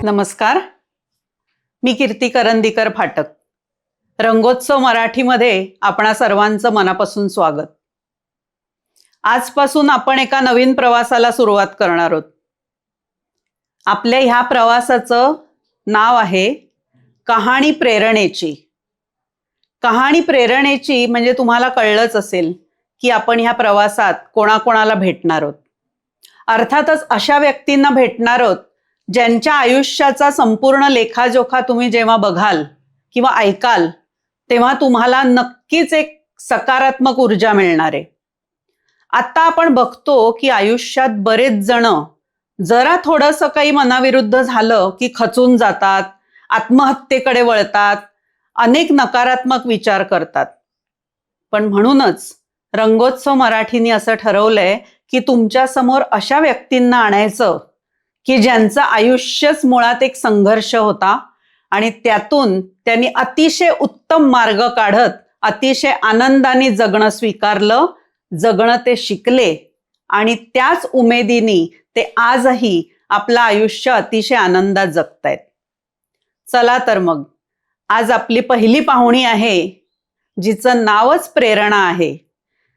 नमस्कार, मी कीर्ती करंदीकर फाटक. रंगोत्सव मराठीमध्ये आपणा सर्वांचं मनापासून स्वागत. आजपासून आपण एका नवीन प्रवासाला सुरुवात करणार आहोत. आपल्या ह्या प्रवासाचं नाव आहे कहाणी प्रेरणेची. कहाणी प्रेरणेची म्हणजे तुम्हाला कळलंच असेल की आपण ह्या प्रवासात कोणाकोणाला भेटणार आहोत. अर्थातच अशा व्यक्तींना भेटणार आहोत ज्यांच्या आयुष्याचा संपूर्ण लेखाजोखा तुम्ही जेव्हा बघाल किंवा ऐकाल तेव्हा तुम्हाला नक्कीच एक सकारात्मक ऊर्जा मिळणार आहे. आता आपण बघतो की आयुष्यात बरेच जण जरा थोडंसं काही मनाविरुद्ध झालं की खचून जातात, आत्महत्येकडे वळतात, अनेक नकारात्मक विचार करतात. पण म्हणूनच रंगोत्सव मराठीने असं ठरवलंय की तुमच्या समोर अशा व्यक्तींना आणायचं की ज्यांचं आयुष्यच मुळात एक संघर्ष होता आणि त्यातून त्यांनी अतिशय उत्तम मार्ग काढत अतिशय आनंदाने जगणं स्वीकारलं, जगणं ते शिकले आणि त्याच उमेदीने ते आजही आपलं आयुष्य अतिशय आनंदात जगतायत. चला तर मग आज आपली पहिली पाहुणी आहे जिचं नावच प्रेरणा आहे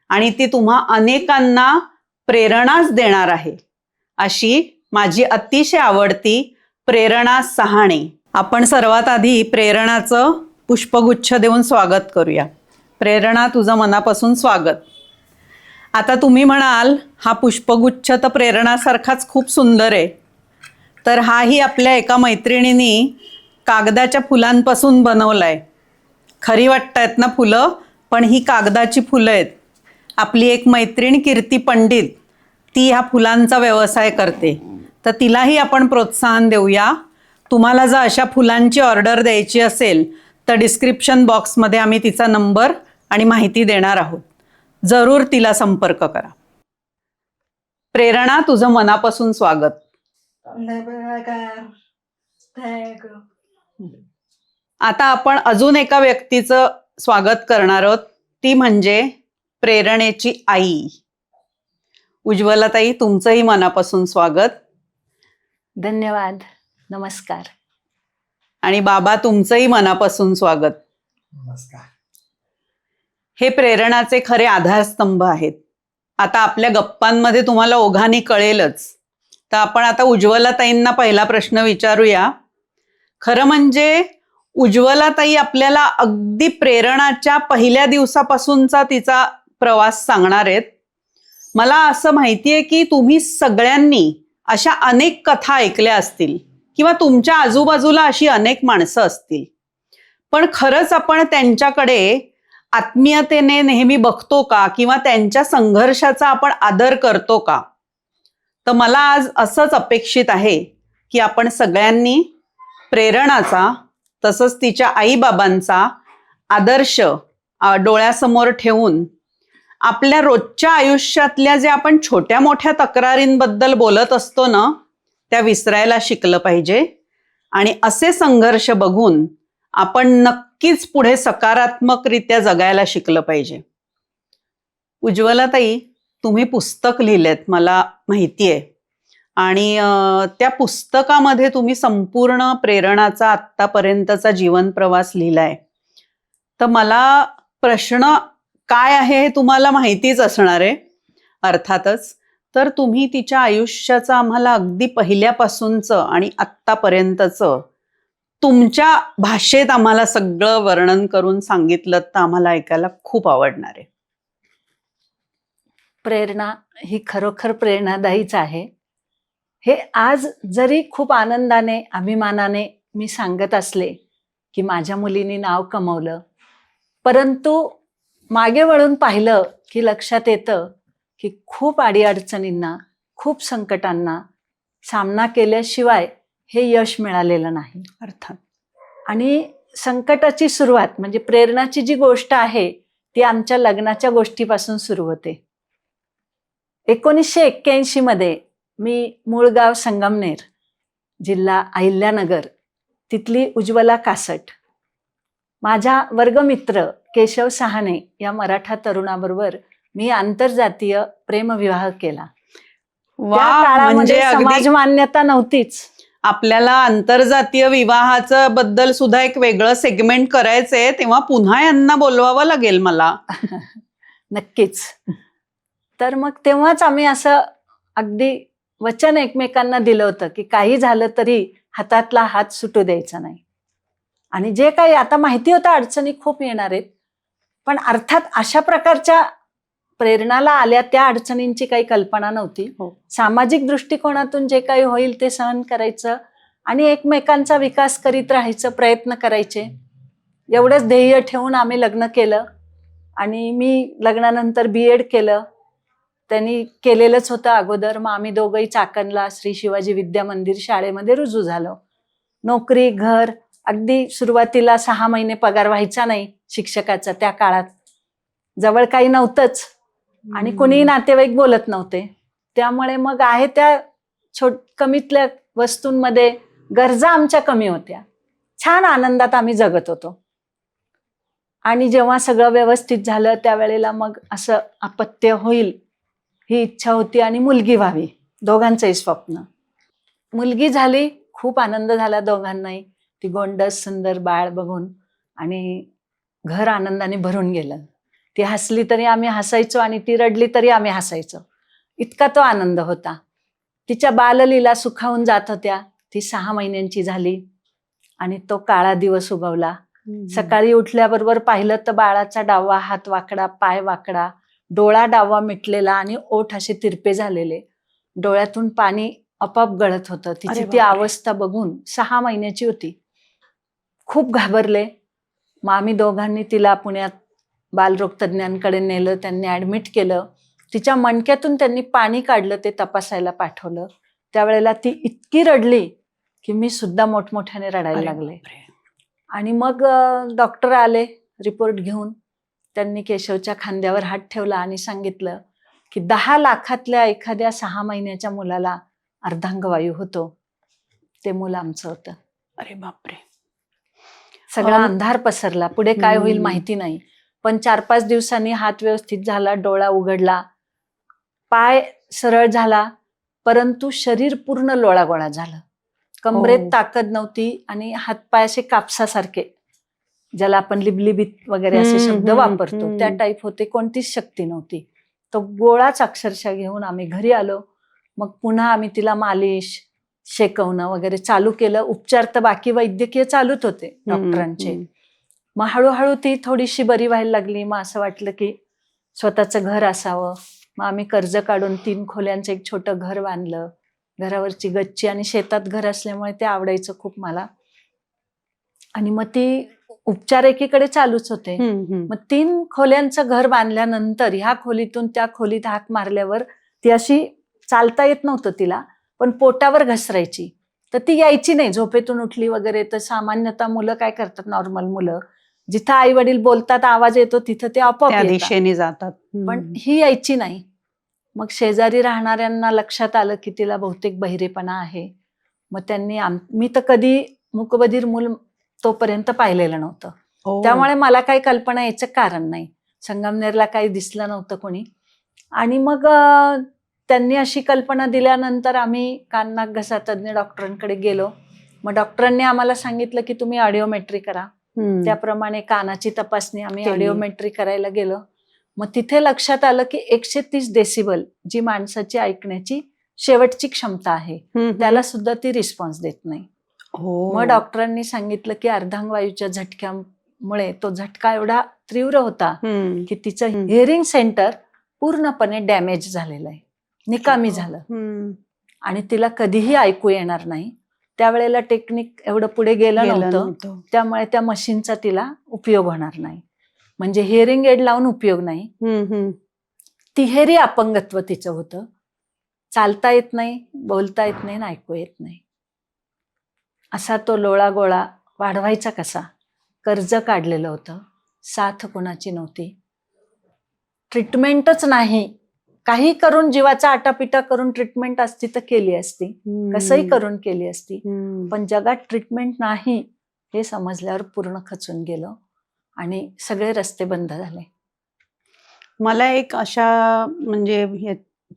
आणि ती तुम्हा अनेकांना प्रेरणाच देणार आहे. अशी माझी अतिशय आवडती प्रेरणा सहाणे. आपण सर्वात आधी प्रेरणाचं पुष्पगुच्छ देऊन स्वागत करूया. प्रेरणा, तुझं मनापासून स्वागत. आता तुम्ही म्हणाल हा पुष्पगुच्छ तर प्रेरणासारखाच खूप सुंदर आहे, तर हाही आपल्या एका मैत्रिणींनी कागदाच्या फुलांपासून बनवलाय. खरी वाटतायत ना फुलं, पण ही कागदाची फुलं आहेत. आपली एक मैत्रीण कीर्ती पंडित, ती ह्या फुलांचा व्यवसाय करते, तर तिलाही आपण प्रोत्साहन देऊया. तुम्हाला जर अशा फुलांची ऑर्डर द्यायची असेल तर डिस्क्रिप्शन बॉक्समध्ये आम्ही तिचा नंबर आणि माहिती देणार आहोत. जरूर तिला संपर्क करा. प्रेरणा, तुझं मनापासून स्वागत. आता आपण अजून एका व्यक्तीचं स्वागत करणार आहोत, ती म्हणजे प्रेरणेची आई. उज्ज्वलाताई, तुमचंही मनापासून स्वागत. धन्यवाद. नमस्कार. आणि बाबा, तुमचंही मनापासून स्वागत. नमस्कार. हे प्रेरणाचे खरे आधारस्तंभ आहेत. आता आपल्या गप्पांमध्ये तुम्हाला ओघाने कळेलच. तर आपण आता उज्ज्वलाताईंना पहिला प्रश्न विचारूया. खरं म्हणजे उज्ज्वलाताई आपल्याला अगदी प्रेरणाच्या पहिल्या दिवसापासूनचा तिचा प्रवास सांगणार आहेत. मला असं माहितीये की तुम्ही सगळ्यांनी अशा अनेक कथा ऐकल्या असतील किंवा तुमच्या आजूबाजूला अशी अनेक माणसं असतील, पण खरंच आपण त्यांच्याकडे आत्मीयतेने नेहमी बघतो का किंवा त्यांच्या संघर्षाचा आपण आदर करतो का? तर मला आज असंच अपेक्षित आहे की आपण सगळ्यांनी प्रेरणाचा तसंच तिच्या आईबाबांचा आदर्श डोळ्यासमोर ठेवून आपल्या रोजच्या आयुष्यातल्या जे आपण छोट्या मोठ्या तक्रारींबद्दल बोलत असतो ना, त्या विसरायला शिकलं पाहिजे. आणि असे संघर्ष बघून आपण नक्कीच पुढे सकारात्मकरित्या जगायला शिकलं पाहिजे. उज्ज्वलाताई, तुम्ही पुस्तक लिहिलेत, मला माहिती आहे, आणि त्या पुस्तकामध्ये तुम्ही संपूर्ण प्रेरणाचा आत्तापर्यंतचा जीवन प्रवास लिहिलाय. तर मला प्रश्न काय आहे हे तुम्हाला माहितीच असणार आहे अर्थातच. तर तुम्ही तिच्या आयुष्याचं आम्हाला अगदी पहिल्यापासूनचं आणि आत्तापर्यंतचं तुमच्या भाषेत आम्हाला सगळं वर्णन करून सांगितलं तर आम्हाला ऐकायला खूप आवडणार आहे. प्रेरणा ही खरोखर प्रेरणादायीच आहे. हे आज जरी खूप आनंदाने, अभिमानाने मी सांगत असले की माझ्या मुलीने नाव कमवलं, परंतु मागे वळून पाहिलं की लक्षात येतं की खूप अडीअडचणींना, खूप संकटांना सामना केल्याशिवाय हे यश मिळालेलं नाही. अर्थात. आणि संकटाची सुरुवात म्हणजे प्रेरणाची जी गोष्ट आहे ती आमच्या लग्नाच्या गोष्टीपासून सुरू होते. 1981 मध्ये मी मूळ गाव संगमनेर, जिल्हा अहिल्यानगर, तिथली उज्ज्वला कासट, माझ्या वर्गमित्र केशव सहाने या मराठा तरुणाबरोबर मी आंतरजातीय प्रेमविवाह केला. त्या काळामध्ये समाज मान्यता नव्हतीच. आपल्याला आंतरजातीय विवाहाचं बद्दल सुद्धा एक वेगळं सेगमेंट करायचंय, तेव्हा पुन्हा यांना बोलवावं लागेल मला. नक्कीच. तर मग तेव्हाच आम्ही असं अगदी वचन एकमेकांना दिलं होतं की काही झालं तरी हातातला हात सुटू द्यायचा नाही. आणि जे काही आता माहिती होतं अडचणी खूप येणार आहेत, पण अर्थात अशा प्रकारच्या प्रेरणाला आल्या त्या अडचणींची काही कल्पना नव्हती. हो. सामाजिक दृष्टिकोनातून जे काही होईल ते सहन करायचं आणि एकमेकांचा विकास करीत राहायचं, प्रयत्न करायचे, एवढंच ध्येय ठेवून आम्ही लग्न केलं. आणि मी लग्नानंतर BEd केलं. त्यांनी केलेलंच होतं अगोदर. मग आम्ही दोघंही चाकणला श्री शिवाजी विद्या मंदिर शाळेमध्ये रुजू झालो. नोकरी, घर, अगदी सुरुवातीला 6 महिने पगार व्हायचा नाही शिक्षकाचा. त्या काळात जवळ काही नव्हतंच आणि कोणीही नातेवाईक बोलत नव्हते. त्यामुळे मग आहे त्या कमीतल्या वस्तूंमध्ये गरजा आमच्या कमी होत्या. छान आनंदात आम्ही जगत होतो. आणि जेव्हा सगळं व्यवस्थित झालं त्यावेळेला मग असं अपत्य होईल ही इच्छा होती आणि मुलगी व्हावी, दोघांचंही स्वप्न. मुलगी झाली, खूप आनंद झाला दोघांनाही. ती गोंडस सुंदर बाळ बघून आणि घर आनंदाने भरून गेलं. ती हसली तरी आम्ही हसायचो आणि ती रडली तरी आम्ही हसायचो, इतका तो आनंद होता. तिच्या बाललीला सुखावून जात होत्या. ती 6 महिन्यांची झाली आणि तो काळा दिवस उगवला. सकाळी उठल्याबरोबर पाहिलं तर बाळाचा डावा हात वाकडा, पाय वाकडा, डोळा डावा मिटलेला आणि ओठ असे तिरपे झालेले, डोळ्यातून पाणी आपोआप गळत होतं. तिची ती बापरे. अवस्था बघून 6 महिन्याची होती. खूप घाबरले. मग आम्ही दोघांनी तिला पुण्यात बालरोग तज्ज्ञांकडे नेलं. त्यांनी ऍडमिट केलं. तिच्या मणक्यातून त्यांनी पाणी काढलं, ते तपासायला पाठवलं. त्यावेळेला ती इतकी रडली की मी सुद्धा मोठमोठ्याने रडायला लागले. आणि मग डॉक्टर आले रिपोर्ट घेऊन. त्यांनी केशवच्या खांद्यावर हात ठेवला आणि सांगितलं की 10 लाखातल्या एखाद्या 6 महिन्याच्या मुलाला अर्धांगवायू होतो. ते मूल आमचं होतं. अरे बापरे. सगळा अंधार पसरला. पुढे काय होईल माहिती नाही. पण 4-5 दिवसांनी हात व्यवस्थित झाला, डोळा उघडला, पाय सरळ झाला, परंतु शरीर पूर्ण लोळागोळा झालं. कमरेत ताकद नव्हती आणि हातपाय असे कापसासारखे, ज्याला आपण लिबलिबीत वगैरे असे शब्द वापरतो त्या टाईप होते. कोणतीच शक्ती नव्हती. तो गोळाच अक्षरशः घेऊन आम्ही घरी आलो. मग पुन्हा आम्ही तिला मालिश, शेकवणं वगैरे चालू केलं. उपचार तर बाकी वैद्यकीय चालूच होते डॉक्टरांचे. मग हळूहळू ती थोडीशी बरी व्हायला लागली. मग असं वाटलं की स्वतःचं घर असावं. मग आम्ही कर्ज काढून 3 खोल्यांचं एक छोटं घर बांधलं. घरावरची गच्ची आणि शेतात घर असल्यामुळे ते आवडायचं खूप मला. आणि मग ती उपचार एकीकडे चालूच होते. मग 3 खोल्यांचं घर बांधल्यानंतर ह्या खोलीतून त्या खोलीत हाक मारल्यावर ती अशी चालता येत नव्हतं तिला, पण पोटावर घसरायची. तर ती यायची नाही. झोपेतून उठली वगैरे तर सामान्यतः मुलं काय करतात, नॉर्मल मुलं जिथं आई वडील बोलतात आवाज येतो तिथं ते आपोआप त्या येतात. दिशेने जातात. पण ही यायची नाही. मग शेजारी राहणाऱ्यांना लक्षात आलं की तिला बहुतेक बहिरेपणा आहे. मग त्यांनी मी तर कधी मूकबधीर मूल तोपर्यंत पाहिलेलं नव्हतं. त्यामुळे मला काही कल्पना याचं कारण नाही. संगमनेरला काही दिसलं नव्हतं कोणी. आणि मग त्यांनी अशी कल्पना दिल्यानंतर आम्ही कान नाक घसा तज्ज्ञ डॉक्टरांकडे गेलो. मग डॉक्टरांनी आम्हाला सांगितलं की तुम्ही ऑडिओमेट्री करा. त्याप्रमाणे कानाची तपासणी आम्ही ऑडिओमेट्री करायला गेलो. मग तिथे लक्षात आलं की 130 डेसिबल जी माणसाची ऐकण्याची शेवटची क्षमता आहे त्याला सुद्धा ती रिस्पॉन्स देत नाही. मग डॉक्टरांनी सांगितलं की अर्धांगवायूच्या झटक्यामुळे तो झटका एवढा तीव्र होता की तिचं हिअरिंग सेंटर पूर्णपणे डॅमेज झालेलं आहे, निकामी झालं आणि तिला कधीही ऐकू येणार नाही. त्यावेळेला टेक्निक एवढं पुढे गेलं नव्हतं. त्यामुळे त्या मशीनचा तिला उपयोग होणार नाही. म्हणजे हिअरिंग एड लावून उपयोग नाही. तिहेरी अपंगत्व तिचं होतं. चालता येत नाही, बोलता येत नाही, ऐकू येत नाही. असा तो लोळा गोळा वाढवायचा कसा? कर्ज काढलेलं होतं, साथ कोणाची नव्हती, ट्रीटमेंटच नाही. काही करून जीवाचा आटापिटा करून ट्रीटमेंट असती तर केली असती, कसंही करून केली असती. पण जगात ट्रीटमेंट नाही हे समजल्यावर पूर्ण खचून गेलो आणि सगळे रस्ते बंद झाले. मला एक अशा म्हणजे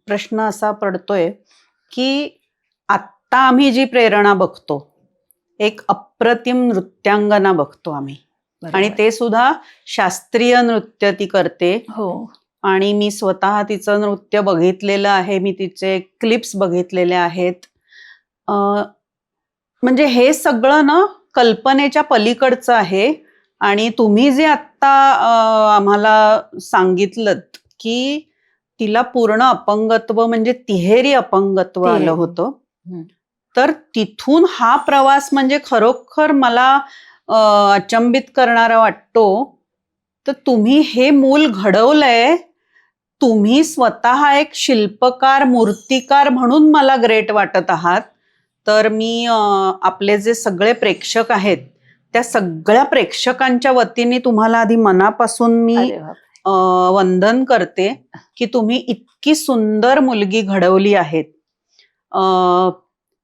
प्रश्न असा पडतोय की आत्ता आम्ही जी प्रेरणा बघतो, एक अप्रतिम नृत्यांगना बघतो आम्ही. आणि ते सुद्धा शास्त्रीय नृत्य ती करते. हो आणि मी स्वतः तिचं नृत्य बघितलेलं आहे, मी तिचे क्लिप्स बघितलेले आहेत. म्हणजे हे सगळं ना कल्पनेच्या पलीकडचं आहे. आणि तुम्ही जे आत्ता आम्हाला सांगितलं की तिला पूर्ण अपंगत्व म्हणजे तिहेरी अपंगत्व आलं तिहेरी. होतं, हं. तर तिथून हा प्रवास म्हणजे खरोखर मला अचंबित करणारा वाटतो. तर तुम्ही हे मूल घडवलंय, तुम्ही स्वतः एक शिल्पकार मूर्तिकार म्हणून मला ग्रेट वाटत आहात. तर मी आपले जे सगळे प्रेक्षक आहेत त्या सगळ्या प्रेक्षकांच्या वतीने तुम्हाला आधी मनापासून मी अरे बाप. वंदन करते की तुम्ही इतकी सुंदर मुलगी घडवली आहेत.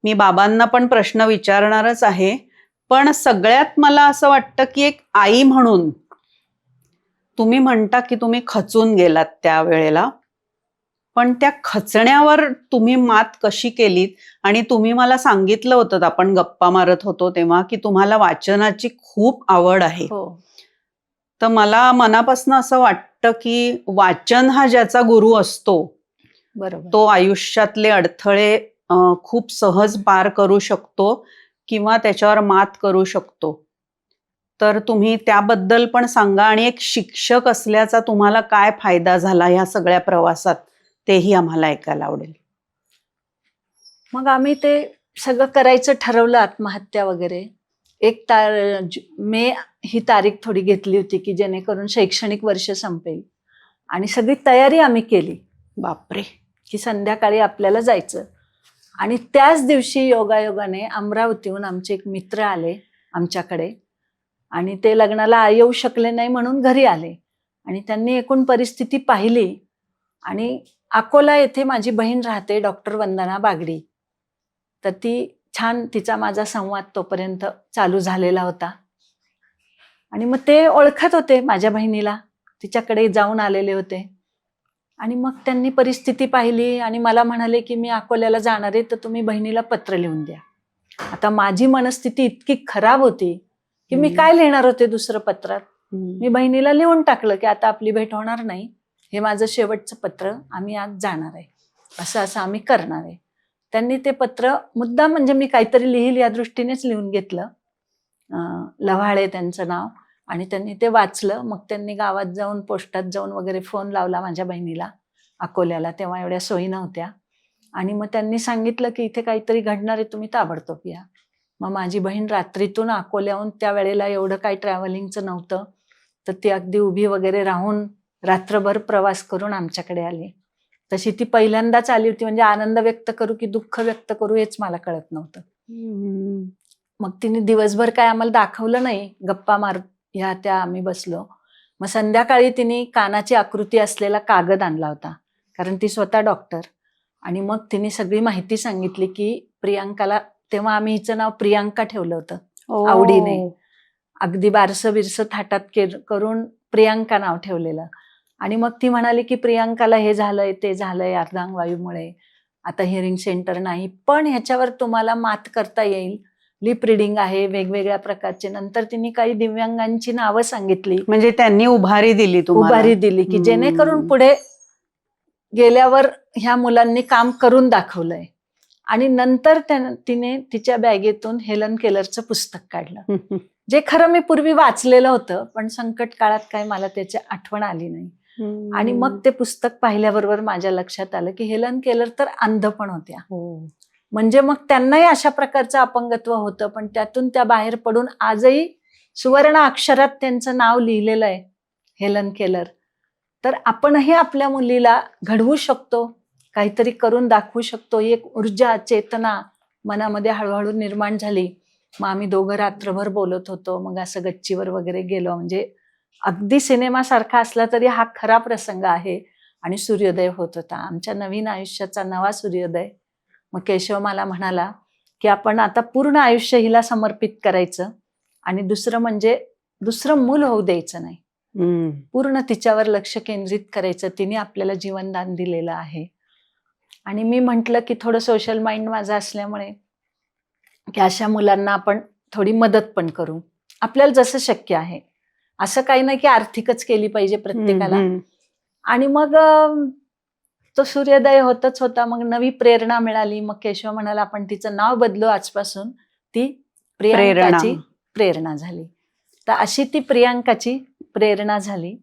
मी बाबांना पण प्रश्न विचारणारच आहे, पण सगळ्यात मला असं वाटतं की एक आई म्हणून तुम्ही म्हणता की तुम्ही खचून गेलात त्यावेळेला, पण त्या खचण्यावर तुम्ही मात कशी केलीत. आणि तुम्ही मला सांगितलं होतं, आपण गप्पा मारत होतो तेव्हा, की तुम्हाला वाचनाची खूप आवड आहे. हो तर मला मनापासून असं वाटतं की वाचन हा ज्याचा गुरु असतो बरोबर. तो आयुष्यातले अडथळे खूप सहज पार करू शकतो किंवा त्याच्यावर मात करू शकतो. तर तुम्ही त्याबद्दल पण सांगा, आणि एक शिक्षक असल्याचा तुम्हाला काय फायदा झाला ह्या सगळ्या प्रवासात, तेही आम्हाला ऐकायला आवडेल. मग आम्ही ते सगळं करायचं ठरवलं, आत्महत्या वगैरे. मे ही तारीख थोडी घेतली होती की जेणेकरून शैक्षणिक वर्ष संपेल, आणि सगळी तयारी आम्ही केली बापरे. की संध्याकाळी आपल्याला जायचं. आणि त्याच दिवशी योगायोगाने अमरावतीहून आमचे एक मित्र आले आमच्याकडे, आणि ते लग्नाला येऊ शकले नाही म्हणून घरी आले. आणि त्यांनी एकूण परिस्थिती पाहिली. आणि अकोला येथे माझी बहीण राहते, डॉक्टर वंदना बागडी. तर ती छान, तिचा माझा संवाद तोपर्यंत चालू झालेला होता. आणि मग ते ओळखत होते माझ्या बहिणीला, तिच्याकडे जाऊन आलेले होते. आणि मग त्यांनी परिस्थिती पाहिली आणि मला म्हणाले की मी अकोल्याला जाणार आहे, तर तुम्ही बहिणीला पत्र लिहून द्या. आता माझी मनस्थिती इतकी खराब होती की मी काय लिहिणार होते दुसरं पत्रात. मी बहिणीला लिहून टाकलं की आता आपली भेट होणार नाही, हे माझं शेवटचं पत्र, आम्ही आज जाणार आहे, असं असं आम्ही करणार आहे. त्यांनी ते पत्र मुद्दाम, म्हणजे मी काहीतरी लिहिल या दृष्टीनेच लिहून घेतलं. लव्हाळे त्यांचं नाव. आणि त्यांनी ते वाचलं. मग त्यांनी गावात जाऊन, पोस्टात जाऊन वगैरे फोन लावला माझ्या बहिणीला अकोल्याला, तेव्हा एवढ्या सोयी नव्हत्या. आणि मग त्यांनी सांगितलं की इथे काहीतरी घडणार आहे, तुम्ही ताबडतोब या. मग माझी बहीण रात्रीतून अकोल्याहून, त्यावेळेला एवढं काही ट्रॅव्हलिंगचं नव्हतं, तर ती अगदी उभी वगैरे राहून रात्रभर प्रवास करून आमच्याकडे आली. तशी ती पहिल्यांदाच आली होती. म्हणजे आनंद व्यक्त करू की दुःख व्यक्त करू हेच मला कळत नव्हतं. मग तिने दिवसभर काय आम्हाला दाखवलं नाही, गप्पा मार ह्या त्या आम्ही बसलो. मग संध्याकाळी तिने कानाची आकृती असलेला कागद आणला होता, कारण ती स्वतः डॉक्टर. आणि मग तिने सगळी माहिती सांगितली की प्रियांकाला, तेव्हा आम्ही हिचं नाव प्रियांका ठेवलं होतं आवडीने, अगदी बारसं बिरसं थाटात करून प्रियांका नाव ठेवलेलं. आणि मग ती म्हणाली की प्रियांकाला हे झालंय, ते झालंय अर्धांगवायूमुळे, आता हिअरिंग सेंटर नाही, पण ह्याच्यावर तुम्हाला मात करता येईल, लिप रिडिंग आहे, वेगवेगळ्या प्रकारचे. नंतर तिने काही दिव्यांगांची नावं सांगितली, म्हणजे त्यांनी उभारी दिली तुम्हाला. उभारी दिली की जेणेकरून पुढे गेल्यावर ह्या मुलांनी काम करून दाखवलंय. आणि नंतर तिने तिच्या बॅगेतून हेलन केलरचं पुस्तक काढलं, जे खरं मी पूर्वी वाचलेलं होतं, पण संकट काळात काय मला त्याची आठवण आली नाही. आणि मग ते पुस्तक पाहिल्याबरोबर माझ्या लक्षात आलं की हेलन केलर तर अंध पण होत्या. म्हणजे मग त्यांनाही अशा प्रकारचं अपंगत्व होतं, पण त्यातून त्या बाहेर पडून आजही सुवर्ण अक्षरात त्यांचं नाव लिहिलेलं आहे, हेलन केलर. तर आपणही आपल्या मुलीला घडवू शकतो, काहीतरी करून दाखवू शकतो. ही एक ऊर्जा, चेतना मनामध्ये हळूहळू निर्माण झाली. मग आम्ही दोघं रात्रभर बोलत होतो. मग असं गच्चीवर वगैरे गेलो. म्हणजे अगदी सिनेमासारखा असला तरी हा खरा प्रसंग आहे. आणि सूर्योदय होत होता, आमच्या नवीन आयुष्याचा नवा सूर्योदय. मग केशव मला म्हणाला की आपण आता पूर्ण आयुष्य हिला समर्पित करायचं, आणि दुसरं म्हणजे दुसरं मूल होऊ द्यायचं नाही, पूर्ण तिच्यावर लक्ष केंद्रित करायचं. तिने आपल्याला जीवनदान दिलेलं आहे. आणि मी म्हटलं की थोडं सोशल माइंड माझं असल्यामुळे की अशा मुलांना आपण थोडी मदत पण करू, आपल्याला जसं शक्य आहे. असं काही नाही की आर्थिकच केली पाहिजे प्रत्येकाला. आणि मग तो सूर्योदय होतच होता. मग नवी प्रेरणा मिळाली. मग केशव म्हणाला आपण तिचं नाव बदलू आजपासून, ती प्रियांकाची प्रेरणा झाली. तर अशी ती प्रियांकाची प्रेरणा झाली.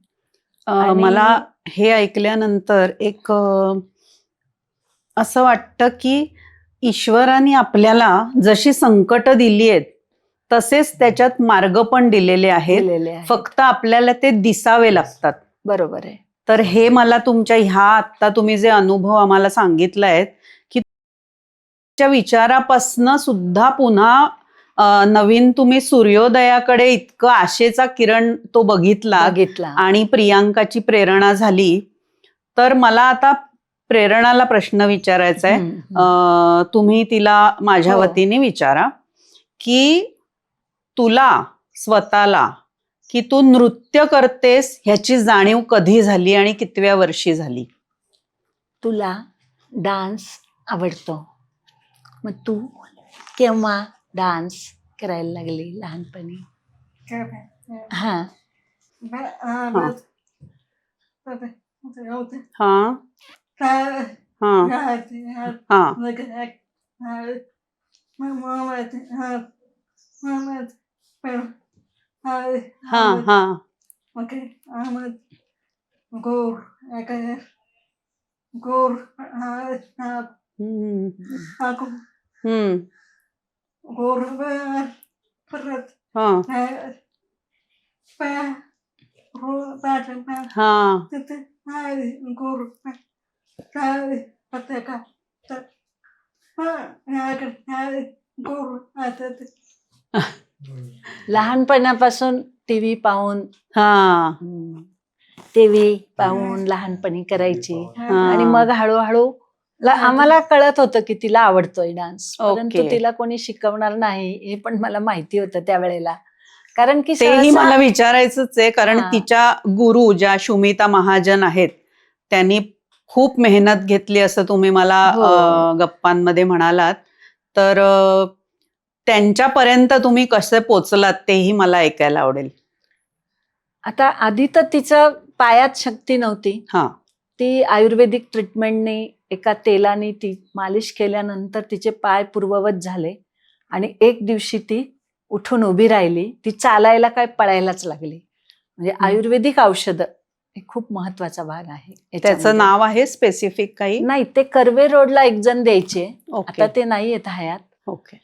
मला हे ऐकल्यानंतर एक असं वाटतं की ईश्वराने आपल्याला जशी संकट दिली आहेत तसेच त्याच्यात मार्ग पण दिलेले आहेत. फक्त आपल्याला ते दिसावे लागतात. बरोबर आहे. तर हे मला तुमच्या आत्ता तुम्ही जे अनुभव आम्हाला सांगितलाय की तुमच्या विचारापासनं सुद्धा पुन्हा नवीन तुम्ही सूर्योदयाकडे इतकं आशेचा किरण तो बघितला आणि प्रियांकाची प्रेरणा झाली. तर मला आता प्रेरणाला प्रश्न विचारायचा आहे. तुम्ही तिला माझ्या वतीने विचारा की तुला स्वतःला की तू नृत्य करतेस ह्याची जाणीव कधी झाली आणि कितव्या वर्षी झाली? तुला डान्स आवडतो, मग तू केव्हा डान्स करायला लागली लहानपणी? हा लहानपणापासून टीव्ही पाहून लहानपणी करायची. आणि मग हळूहळू आम्हाला कळत होतं की तिला आवडतोय डान्स, परंतु तिला कोणी शिकवणार नाही हे पण मला माहिती होतं त्यावेळेला. कारण की तेही मला विचारायचंच आहे, कारण तिच्या गुरु ज्या शुमिता महाजन आहेत त्यांनी खूप मेहनत घेतली असं तुम्ही मला गप्पांमध्ये म्हणालात. तर त्यांच्यापर्यंत तुम्ही कसे पोचलात तेही मला ऐकायला आवडेल. आता आधी तर तिचं पायात शक्ती नव्हती. ती आयुर्वेदिक ट्रीटमेंटने एका तेलाने ती मालिश केल्यानंतर तिचे पाय पूर्ववत झाले आणि एक दिवशी ती उठून उभी राहिली. ती चालायला काय पळायलाच लागली. म्हणजे आयुर्वेदिक औषध हे खूप महत्वाचा भाग आहे. त्याचं नाव आहे स्पेसिफिक काही? नाही, ते कर्वे रोडला एक जण द्यायचे, आता ते नाही येत हयात.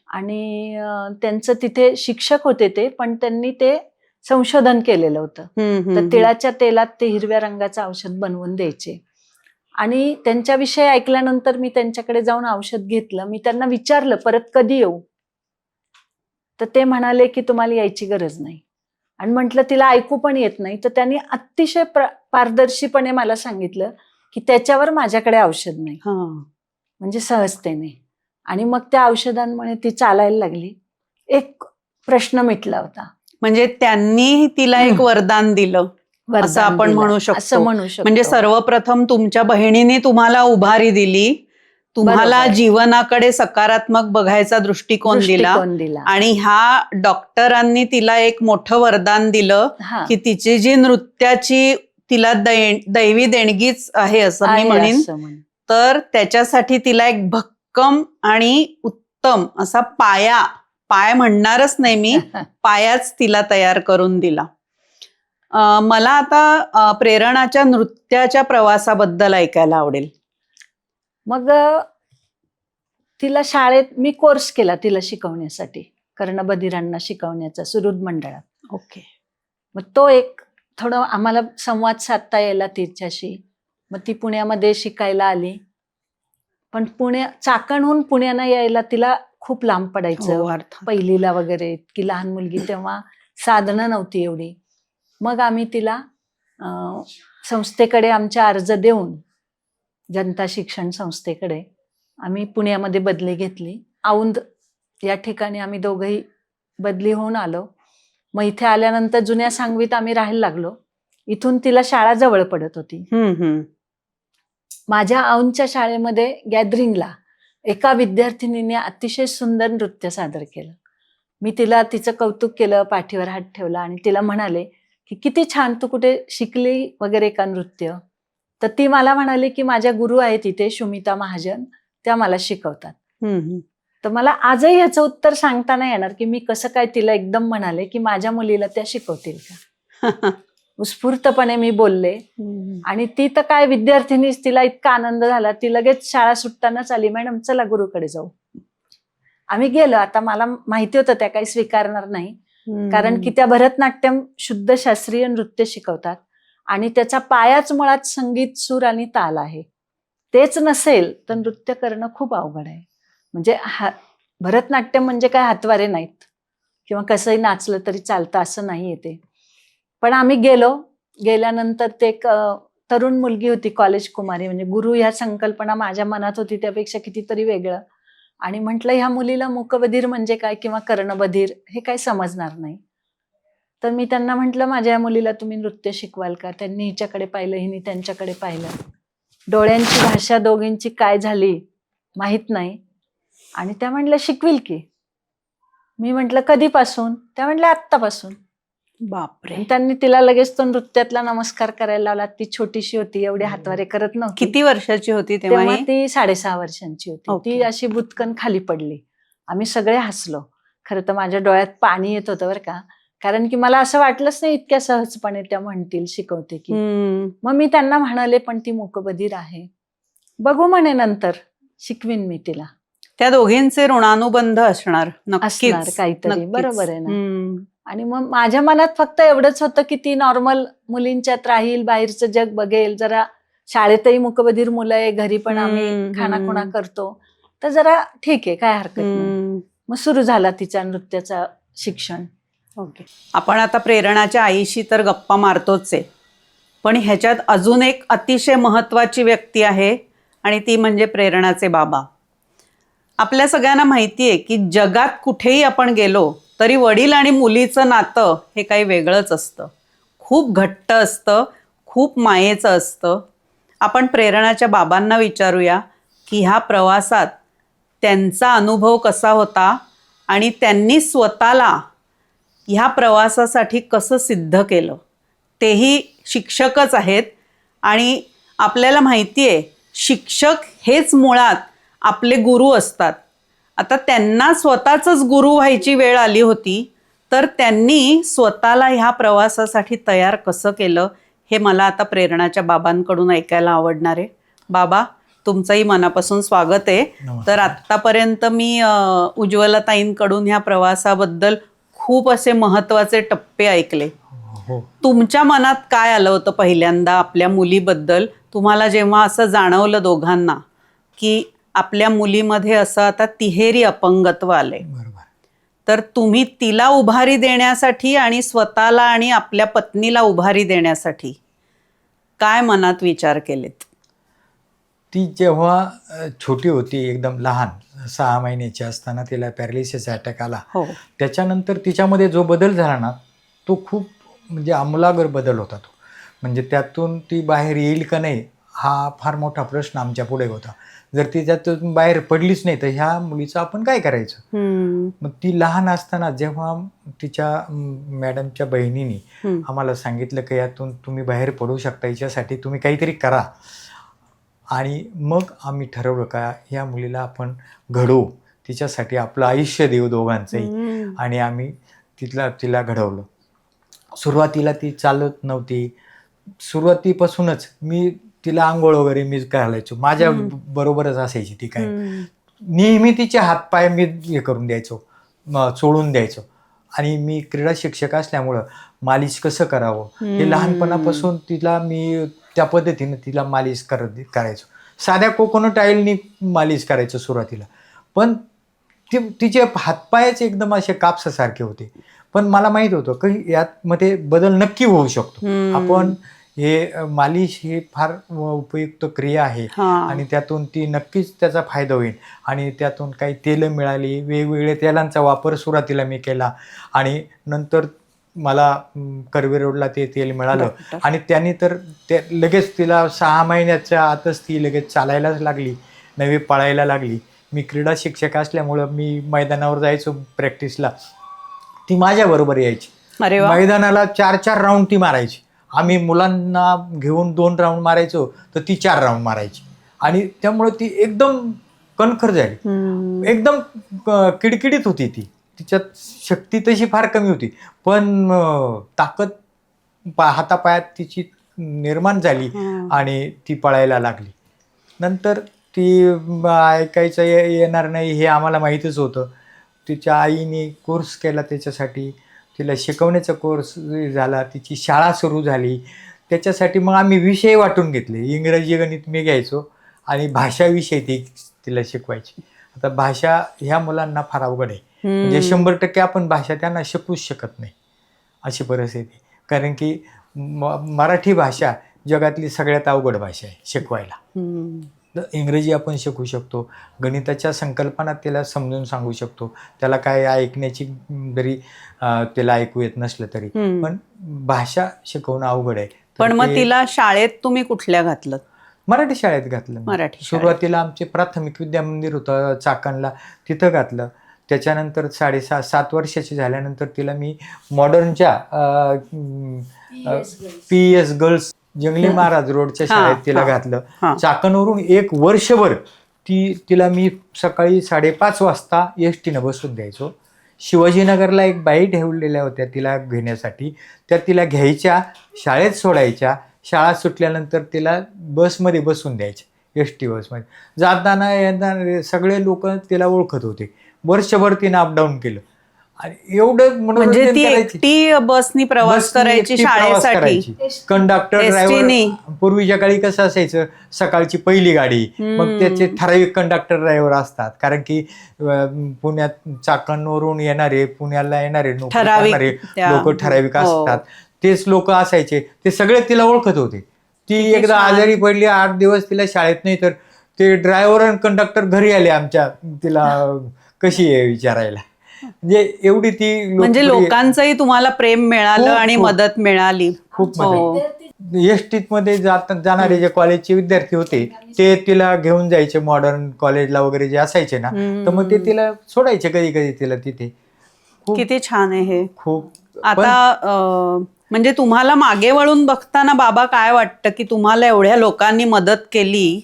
आणि त्यांचं तिथे शिक्षक होते ते, पण त्यांनी ते संशोधन केलेलं होतं. तर तिळाच्या तेलात ते हिरव्या रंगाचं औषध बनवून द्यायचे. आणि त्यांच्याविषयी ऐकल्यानंतर मी त्यांच्याकडे जाऊन औषध घेतलं. मी त्यांना विचारलं परत कधी येऊ, तर ते म्हणाले की तुम्हाला यायची गरज नाही. आणि म्हटलं तिला ऐकू पण येत नाही, तर त्यांनी अतिशय पारदर्शीपणे मला सांगितलं की त्याच्यावर माझ्याकडे औषध नाही, म्हणजे सहजतेने. आणि मग त्या औषधांमुळे ती चालायला लागली. एक प्रश्न मिटला होता. म्हणजे त्यांनी तिला एक वरदान दिलं असं आपण म्हणू शकतो. म्हणजे सर्वप्रथम तुमच्या बहिणीने तुम्हाला उभारी दिली, तुम्हाला जीवनाकडे सकारात्मक बघायचा दृष्टिकोन दिला. आणि ह्या डॉक्टरांनी तिला एक मोठं वरदान दिलं की तिची जी नृत्याची तिला दैवी देणगीच आहे असं मी म्हणेन. तर त्याच्यासाठी तिला एक भक्कम आणि उत्तम असा पाय म्हणणारच नाही मी, पायाच तिला तयार करून दिला. मला आता प्रेरणाच्या नृत्याच्या प्रवासाबद्दल ऐकायला आवडेल. मग तिला शाळेत मी कोर्स केला तिला शिकवण्यासाठी, कर्णबधिरांना शिकवण्याचा सुहृद मंडळात. मग तो एक थोडं आम्हाला संवाद साधता यायला तिच्याशी. मग ती पुण्यामध्ये शिकायला आली, पण चाकणहून पुण्याला यायला तिला खूप लांब पडायचं. पहिलीला वगैरे की लहान मुलगी, तेव्हा साधनं नव्हती एवढी. मग आम्ही तिला संस्थेकडे आमचा अर्ज देऊन, जनता शिक्षण संस्थेकडे आम्ही पुण्यामध्ये बदली घेतली. औंध या ठिकाणी आम्ही दोघंही बदली होऊन आलो. मग इथे आल्यानंतर जुन्या सांगवीत आम्ही राहायला लागलो. इथून तिला शाळा जवळ पडत होती. माझ्या औंधच्या शाळेमध्ये गॅदरिंगला एका विद्यार्थिनीने अतिशय सुंदर नृत्य सादर केलं. मी तिला तिचं कौतुक केलं, पाठीवर हात ठेवला आणि तिला म्हणाले की किती छान, तू कुठे शिकली वगैरे का नृत्य? तर ती मला म्हणाली की माझ्या गुरु आहेत इथे शुमिता महाजन, त्या मला शिकवतात. तर मला आजही याचं उत्तर सांगता नाही येणार की मी कसं काय तिला एकदम म्हणाले की माझ्या मुलीला त्या शिकवतील का. उत्स्फूर्तपणे मी बोलले आणि ती तर काय विद्यार्थिनीच, तिला इतका आनंद झाला, ती लगेच शाळा सुटतानाच आली, मॅडम चला गुरुकडे जाऊ. आम्ही गेलो. आता मला माहिती होतं त्या काही स्वीकारणार नाही, कारण की त्या भरतनाट्यम शुद्ध शास्त्रीय नृत्य शिकवतात आणि त्याचा पायाच मुळात संगीत, सूर आणि ताल आहे. तेच नसेल तर नृत्य करणं खूप अवघड आहे. म्हणजे भरतनाट्यम म्हणजे काय हातवारे नाहीत किंवा कसंही नाचलं तरी चालतं असं नाही येते. पण आम्ही गेल्यानंतर ते एक तरुण मुलगी होती, कॉलेज कुमारी, म्हणजे गुरु ह्या संकल्पना माझ्या मनात होती त्यापेक्षा कितीतरी वेगळं. आणि म्हटलं ह्या मुलीला मूकबधीर म्हणजे काय किंवा कर्णबधीर हे काय समजणार नाही. तर मी त्यांना म्हटलं माझ्या या मुलीला तुम्ही नृत्य शिकवाल का? त्यांनी हिच्याकडे पाहिलं, हिने त्यांच्याकडे पाहिलं. डोळ्यांची भाषा दोघींची काय झाली माहित नाही आणि त्या म्हटल्या शिकविल की. मी म्हटलं कधीपासून? त्या म्हटल्या आत्तापासून. बापरे. त्यांनी तिला लगेच तो नृत्यातला नमस्कार करायला लावला. ती छोटीशी होती, एवढे हातवारे करत नव्हती. किती वर्षाची होती तेव्हा तेव्हा ही? ती 6.5 वर्षांची होती. ओके. ती अशी बुचकन खाली पडली. आम्ही सगळे हसलो. खरं तर माझ्या डोळ्यात पाणी येत होतं बरं का, कारण की मला असं वाटलंच नाही इतक्या सहजपणे त्या म्हणतील शिकवते की. मग मी त्यांना म्हणाले पण ती मूकबधीर आहे, बघू म्हणे नंतर शिकवीन मी तिला. त्या दोघींचे ऋणानुबंध असणार नक्कीच. असणार काहीतरी, नक्कीच. बरोबर आहे ना. आणि मग माझ्या मनात फक्त एवढंच होतं की ती नॉर्मल मुलींच्यात राहील, बाहेरचं जग बघेल, जरा शाळेतही मूकबधीर मुलं आहे, घरी पण आम्ही खानाखुणा करतो, तर जरा ठीक आहे, काय हरकत नाही. मग सुरू झाला तिचा नृत्याचा शिक्षण. ओके. आपण आता प्रेरणाच्या आईशी तर गप्पा मारतोच आहे, पण ह्याच्यात अजून एक अतिशय महत्त्वाची व्यक्ती आहे आणि ती म्हणजे प्रेरणाचे बाबा. आपल्या सगळ्यांना माहिती आहे की जगात कुठेही आपण गेलो तरी वडील आणि मुलीचं नातं हे काही वेगळंच असतं, खूप घट्ट असतं, खूप मायेचं असतं. आपण प्रेरणाच्या बाबांना विचारूया की ह्या प्रवासात त्यांचा अनुभव कसा होता आणि त्यांनी स्वतःला ह्या प्रवासासाठी कसं सिद्ध केलं. तेही शिक्षकच आहेत आणि आपल्याला माहिती आहे शिक्षक हेच मुळात आपले गुरु असतात. आता त्यांना स्वतःच गुरु व्हायची वेळ आली होती, तर त्यांनी स्वतःला ह्या प्रवासासाठी तयार कसं केलं हे मला आता प्रेरणाच्या बाबांकडून ऐकायला आवडणार आहे. बाबा, तुमचंही मनापासून स्वागत आहे. तर आत्तापर्यंत मी उज्ज्वलताईंकडून ह्या प्रवासाबद्दल खूप असे महत्त्वाचे टप्पे ऐकले. तुमच्या मनात काय आलं होतं पहिल्यांदा आपल्या मुलीबद्दल, तुम्हाला जेव्हा असं जाणवलं दोघांना की आपल्या मुलीमध्ये असं आता तिहेरी अपंगत्व आले, तर तुम्ही तिला उभारी देण्यासाठी आणि स्वतःला आणि आपल्या पत्नीला उभारी देण्यासाठी काय मनात विचार केलेत? ती जेव्हा छोटी होती, एकदम लहान, 6 महिन्याची असताना तिला पॅरालिसिस अटॅक आला. त्याच्यानंतर तिच्यामध्ये जो बदल झाला ना, तो खूप म्हणजे आमूलाग्र बदल होता. तो म्हणजे त्यातून ती बाहेर येईल का नाही हा फार मोठा प्रश्न आमच्या पुढे होता. जर ती त्यातून बाहेर पडलीच नाही तर ह्या मुलीचं आपण काय करायचं. मग ती लहान असताना जेव्हा तिच्या मॅडमच्या बहिणीने आम्हाला सांगितलं की यातून तुम्ही बाहेर पडू शकता, याच्यासाठी तुम्ही काहीतरी करा, आणि मग आम्ही ठरवलं का ह्या मुलीला आपण घडवू, तिच्यासाठी आपलं आयुष्य देऊ दोघांचंही. आणि आम्ही तिला घडवलं. सुरुवातीला ती चालत नव्हती. सुरुवातीपासूनच मी तिला आंघोळ वगैरे मी घालायचो, माझ्या बरोबरच असायची ती. काय नेहमी तिचे हातपाय मी हे करून द्यायचो, चोळून द्यायचो. आणि मी क्रीडा शिक्षक असल्यामुळं मालिश कसं करावं हे लहानपणापासून तिला मी त्या पद्धतीने तिला मालिश करायचो. साध्या कोकोनट ऑइलनी मालिश करायचो सुरुवातीला, पण तिचे हातपायच एकदम असे कापसासारखे होते. पण मला माहीत होतं की यात मध्ये बदल नक्की होऊ शकतो. आपण हे मालिश ही फार उपयुक्त क्रिया आहे आणि त्यातून ती नक्कीच त्याचा फायदा होईल. आणि त्यातून काही तेलं मिळाली, वेगवेगळ्या तेलांचा वापर सुरुवातीला मी केला आणि नंतर मला कर्वे रोडला ते तेल मिळालं आणि त्याने तर ते लगेच तिला 6 महिन्याच्या आतच ती लगेच चालायलाच लागली, नवी पळायला लागली. मी क्रीडा शिक्षक असल्यामुळं मी मैदानावर जायचो प्रॅक्टिसला, ती माझ्याबरोबर यायची. अरे वा. मैदानाला 4-4 राऊंड ती मारायची. आम्ही मुलांना घेऊन 2 राऊंड मारायचो तर ती 4 राऊंड मारायची. आणि त्यामुळे ती एकदम कणखर झाली, एकदम किडकिडीत होती ती. तिच्यात शक्ती तशी फार कमी होती, पण ताकद हातापायात तिची निर्माण झाली आणि ती पळायला लागली. नंतर ती ऐकायचं येणार नाही हे आम्हाला माहीतच होतं. तिच्या आईने कोर्स केला त्याच्यासाठी, तिला शिकवण्याचा कोर्स झाला, तिची शाळा सुरू झाली. त्याच्यासाठी मग आम्ही विषय वाटून घेतले. इंग्रजी गणित मी घ्यायचो आणि भाषा विषय तिला शिकवायची. आता भाषा ह्या मुलांना फार अवघड आहे, म्हणजे 100% आपण भाषा त्यांना शिकवूच शकत नाही अशी परिस्थिती. कारण की मराठी भाषा जगातली सगळ्यात अवघड भाषा आहे शिकवायला. इंग्रजी आपण शिकू शकतो, गणिताच्या संकल्पना त्याला समजून सांगू शकतो, त्याला काय ऐकण्याची जरी त्याला ऐकू येत नसलं तरी, पण भाषा शिकवणं अवघड आहे. पण मग तिला शाळेत तुम्ही कुठल्या घातलं? मराठी शाळेत घातलं. मराठी सुरुवातीला आमचे प्राथमिक विद्यामंदिर होतं चाकणला, तिथं घातलं. त्याच्यानंतर 6.5-7 वर्षाची झाल्यानंतर तिला मी मॉडर्नच्या PS गर्ल्स जंगली महाराज रोडच्या शाळेत तिला घातलं. चाकणवरून 1 वर्षभर तिला मी सकाळी 5:30 वाजता STनं बसून द्यायचो. शिवाजीनगरला एक बाई ठेवलेल्या होत्या तिला घेण्यासाठी, त्या तिला घ्यायच्या, शाळेत सोडायच्या, शाळा सुटल्यानंतर तिला बसमध्ये बसून द्यायच्या, ST बसमध्ये. जाताना येताना सगळे लोक तिला ओळखत होते. वर्षभर तिनं अपडाऊन केलं आणि एवढं म्हणजे ती एकटी बसनी प्रवास करायची शाळेसाठी. कंडक्टर ड्रायव्हर पूर्वीच्या काळी कसं असायचं, सकाळची पहिली गाडी, मग त्याचे ठराविक कंडक्टर ड्रायव्हर असतात. कारण की पुण्यात चाकणवरून येणारे, पुण्याला येणारे लोक ठराविक असतात, तेच लोक असायचे, ते सगळे तिला ओळखत होते. ती एकदा आजारी पडली, 8 दिवस तिला शाळेत नाही, तर ते ड्रायव्हर आणि कंडक्टर घरी आले आमच्या, तिला कशी आहे विचारायला. म्हणजे एवढी ती म्हणजे लोकांचंही तुम्हाला प्रेम मिळालं आणि मदत मिळाली. खूप मदत. ST मध्ये जाणारे जे कॉलेजचे विद्यार्थी होते ते तिला घेऊन जायचे, मॉडर्न कॉलेजला वगैरे जे असायचे ना, तर मग ते तिला सोडायचे कधी कधी तिला तिथे. किती छान आहे हे. खूप. आता म्हणजे तुम्हाला मागे वळून बघताना बाबा काय वाटतं की तुम्हाला एवढ्या लोकांनी मदत केली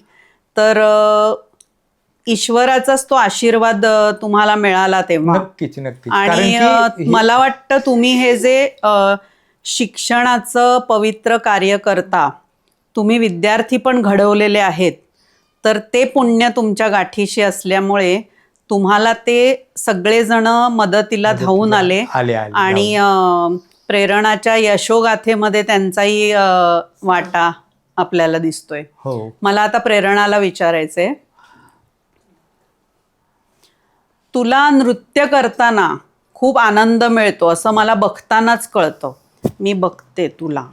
तर ईश्वराचाच तो आशीर्वाद तुम्हाला मिळाला तेव्हा. नक्कीच नक्कीच. आणि मला वाटतं तुम्ही हे जे शिक्षणाचं पवित्र कार्य करता, तुम्ही विद्यार्थी पण घडवलेले आहेत, तर ते पुण्य तुमच्या गाठीशी असल्यामुळे तुम्हाला ते सगळेजण मदतीला धावून आले आणि प्रेरणाच्या यशोगाथेमध्ये त्यांचाही वाटा आपल्याला दिसतोय. मला आता प्रेरणाला विचारायचंय, तुला नृत्य करताना खूप आनंद मिळतो असं मला बघतानाच कळतं. मी बघते तुला,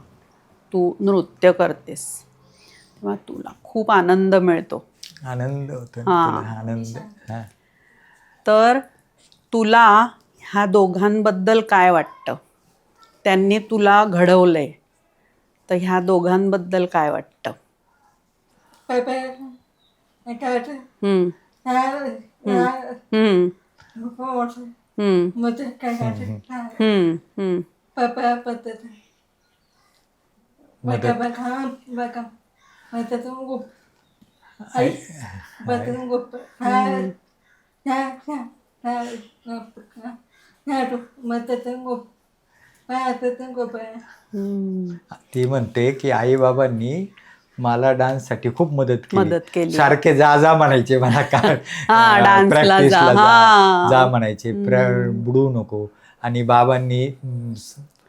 तू नृत्य करतेस तेव्हा तुला खूप आनंद मिळतो. आनंद होतो. आनंद. तर तुला ह्या दोघांबद्दल काय वाटतं? त्यांनी तुला घडवलंय, तर ह्या दोघांबद्दल काय वाटतं? ती म्हणते की आई बाबांनी मला डान्ससाठी खूप मदत केली. सारखे जा म्हणायचे मला, प्रॅक्टिसला जा म्हणायचे, बुडू नको. आणि बाबांनी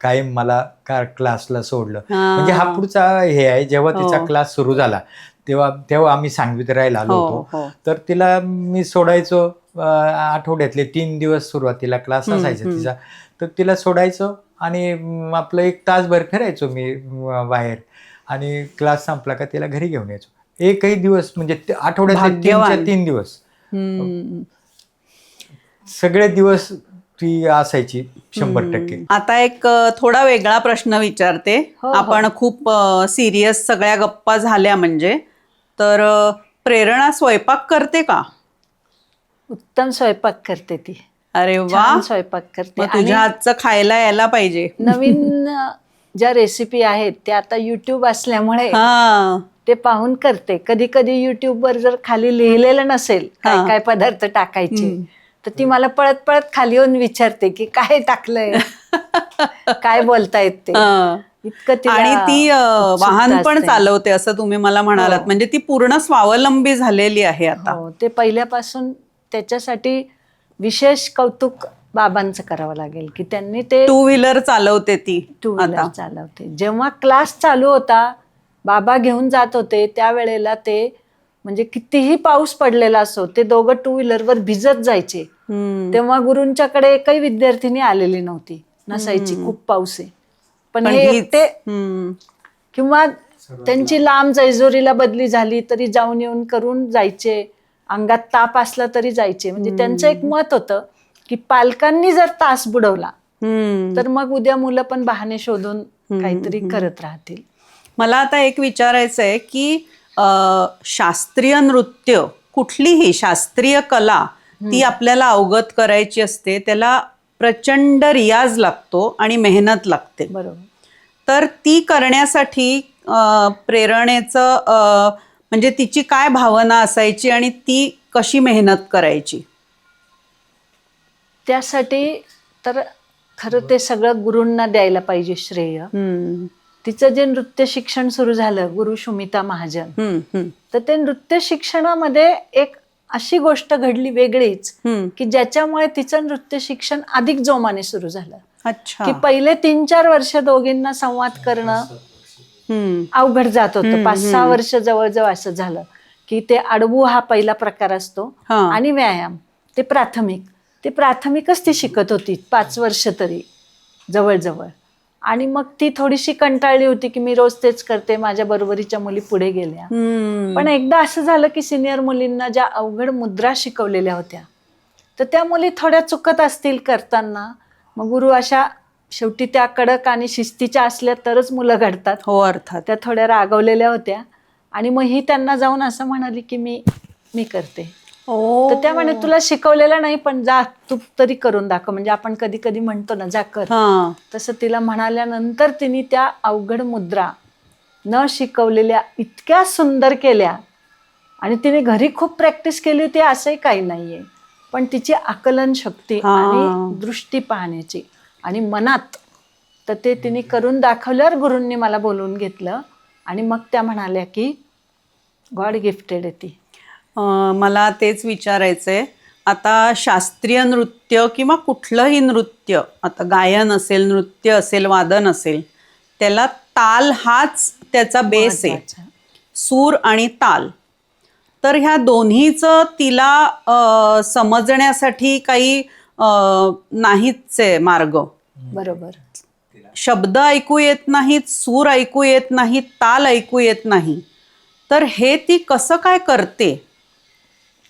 कायम मला क्लासला सोडलं. म्हणजे हा पुढचा हे आहे, जेव्हा तिचा क्लास सुरू झाला तेव्हा आम्ही सांगवीत राहायला आलो होतो, तर तिला मी सोडायचो. आठवड्यातले 3 दिवस सुरुवातीला क्लास असायचा तिचा, तर तिला सोडायचो आणि आपलं 1 तासभर फिरायचो मी बाहेर, आणि क्लास संपला का तिला घरी घेऊन यायचो. एकही दिवस म्हणजे आठवड्यातले 3 दिवस, सगळे दिवस ती असायची 100%. आता एक थोडा वेगळा प्रश्न विचारते. आपण खूप सिरियस सगळ्या गप्पा झाल्या म्हणजे, तर प्रेरणा स्वयंपाक करते का? उत्तम स्वयंपाक करते ती. अरे वा, छान स्वयंपाक करते. मग तुझ्या आणि हातचं खायला यायला पाहिजे. नवीन ज्या रेसिपी आहेत त्या आता युट्यूब असल्यामुळे हा, ते पाहून करते. कधी कधी युट्यूबवर जर खाली लिहिलेलं नसेल काय हा. काय पदार्थ टाकायचे, हम्म. तर ती मला पळत पळत खाली येऊन विचारते की काय टाकलंय, काय बोलतायत ते. हा. इतकं तिला आणि ती उत्सुकता वाहन पण असते. चालवते असं तुम्ही मला म्हणालात. हो. म्हणजे ती पूर्ण स्वावलंबी झालेली आहे आता. हो, ते पहिल्यापासून त्याच्यासाठी विशेष कौतुक बाबांचं करावं लागेल की त्यांनी ते टू व्हीलर चालवते ती टू आता. व्हीलर चालवते. जेव्हा क्लास चालू होता, बाबा घेऊन जात होते, त्यावेळेला ते म्हणजे कितीही पाऊस पडलेला असो, ते दोघं टू व्हीलरवर भिजत जायचे. हम्म. तेव्हा गुरूंच्याकडे एकही विद्यार्थिनी आलेली नसायची. खूप पाऊस आहे, पण हे हीच. एकटे हम्म. किंवा त्यांची लांब जैजोरीला बदली झाली तरी जाऊन येऊन करून जायचे. अंगात ताप असला तरी जायचे. म्हणजे त्यांचं एक मत होतं की पालकांनी जर तास बुडवला हम्म. तर मग उद्या मुलं पण बहाणे शोधून काहीतरी करत राहतील. मला आता एक विचारायचं आहे की शास्त्रीय नृत्य, कुठलीही शास्त्रीय कला ती आपल्याला अवगत करायची असते, त्याला प्रचंड रियाज लागतो आणि मेहनत लागते. बरोबर. तर ती करण्यासाठी प्रेरणेचं म्हणजे तिची काय भावना असायची आणि ती कशी मेहनत करायची? त्यासाठी तर खरं ते सगळं गुरूंना द्यायला पाहिजे श्रेय. हम्म. तिचं जे नृत्य शिक्षण सुरू झालं गुरु सुमिता महाजन, हम्म. हम्म. तर ते नृत्य शिक्षणामध्ये एक अशी गोष्ट घडली वेगळीच हम्म. की ज्याच्यामुळे तिचं नृत्य शिक्षण अधिक जोमाने सुरू झालं. अच्छा. की पहिले 3-4 वर्ष दोघींना संवाद करणं हम्म. अवघड जात होतं. हम्म, 5-6 वर्ष जवळजवळ असं झालं की ते अडवू हा पहिला प्रकार असतो हा. आणि व्यायाम ते प्राथमिक. ते प्राथमिकच ती शिकत होती 5 वर्ष तरी जवळजवळ. आणि मग ती थोडीशी कंटाळली होती की मी रोज तेच करते. माझ्या बरोबरीच्या मुली पुढे गेल्या. हम्म. पण एकदा असं झालं की सिनियर मुलींना ज्या अवघड मुद्रा शिकवलेल्या होत्या, तर त्या मुली थोड्या चुकत असतील करताना. मग गुरु अशा शेवटी त्या कडक आणि शिस्तीच्या असल्या तरच मुलं घडतात. हो, अर्थात. त्या थोड्या रागवलेल्या होत्या आणि मग ही त्यांना जाऊन असं म्हणाली की मी करते. तर त्या म्हणे तुला शिकवलेलं नाही पण जा तू तरी करून दाखव. म्हणजे आपण कधी कधी म्हणतो ना जा कर, हा. तसं तिला म्हणाल्यानंतर तिने त्या अवघड मुद्रा न शिकवलेल्या इतक्या सुंदर केल्या. आणि तिने घरी खूप प्रॅक्टिस केली होती असंही काही नाहीये, पण तिची आकलन शक्ती हा. आणि दृष्टी पाहण्याची आणि मनात, तर ते तिने करून दाखवल्यावर गुरूंनी मला बोलवून घेतलं आणि मग त्या म्हणाल्या की गॉड गिफ्टेड आहे ती. मला तेच विचारायचंय. आता शास्त्रीय नृत्य किंवा कुठलंही नृत्य, आता गायन असेल, नृत्य असेल, वादन असेल, त्याला ताल हाच त्याचा बेस आहे. महत्त्वाचं. सूर आणि ताल. तर ह्या दोन्हीचं तिला समजण्यासाठी काही नाहीच आहे मार्ग. बरोबर. शब्द ऐकू येत नाहीत, सूर ऐकू येत नाहीत, ताल ऐकू येत नाही. तर हे ती कसं काय करते?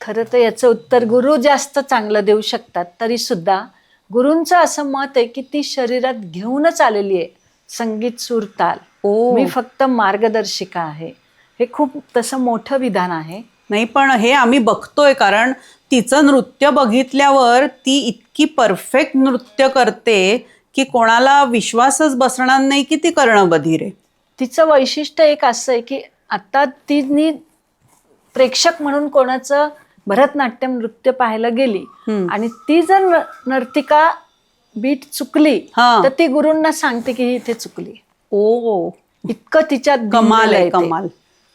खरं तर याचं उत्तर गुरु जास्त चांगलं देऊ शकतात. तरी सुद्धा गुरूंचं असं मत आहे की ती शरीरात घेऊनच आलेली आहे संगीत, सूर, ताल. मी फक्त मार्गदर्शिका आहे. हे खूप तसं मोठं विधान आहे. नाही, पण हे आम्ही बघतोय, कारण तिचं नृत्य बघितल्यावर ती इतकी परफेक्ट नृत्य करते की कोणाला विश्वासच बसणार नाही की ती कर्णबधीर आहे. तिचं वैशिष्ट्य एक असं आहे की आता तिने प्रेक्षक म्हणून कोणाचं भरतनाट्यम नृत्य पाहायला गेली आणि ती जर नर्तिका बीट चुकली तर ती गुरूंना सांगते की ही इथे चुकली. ओ, इतकं तिच्यात कमाल आहे, ते. कमाल.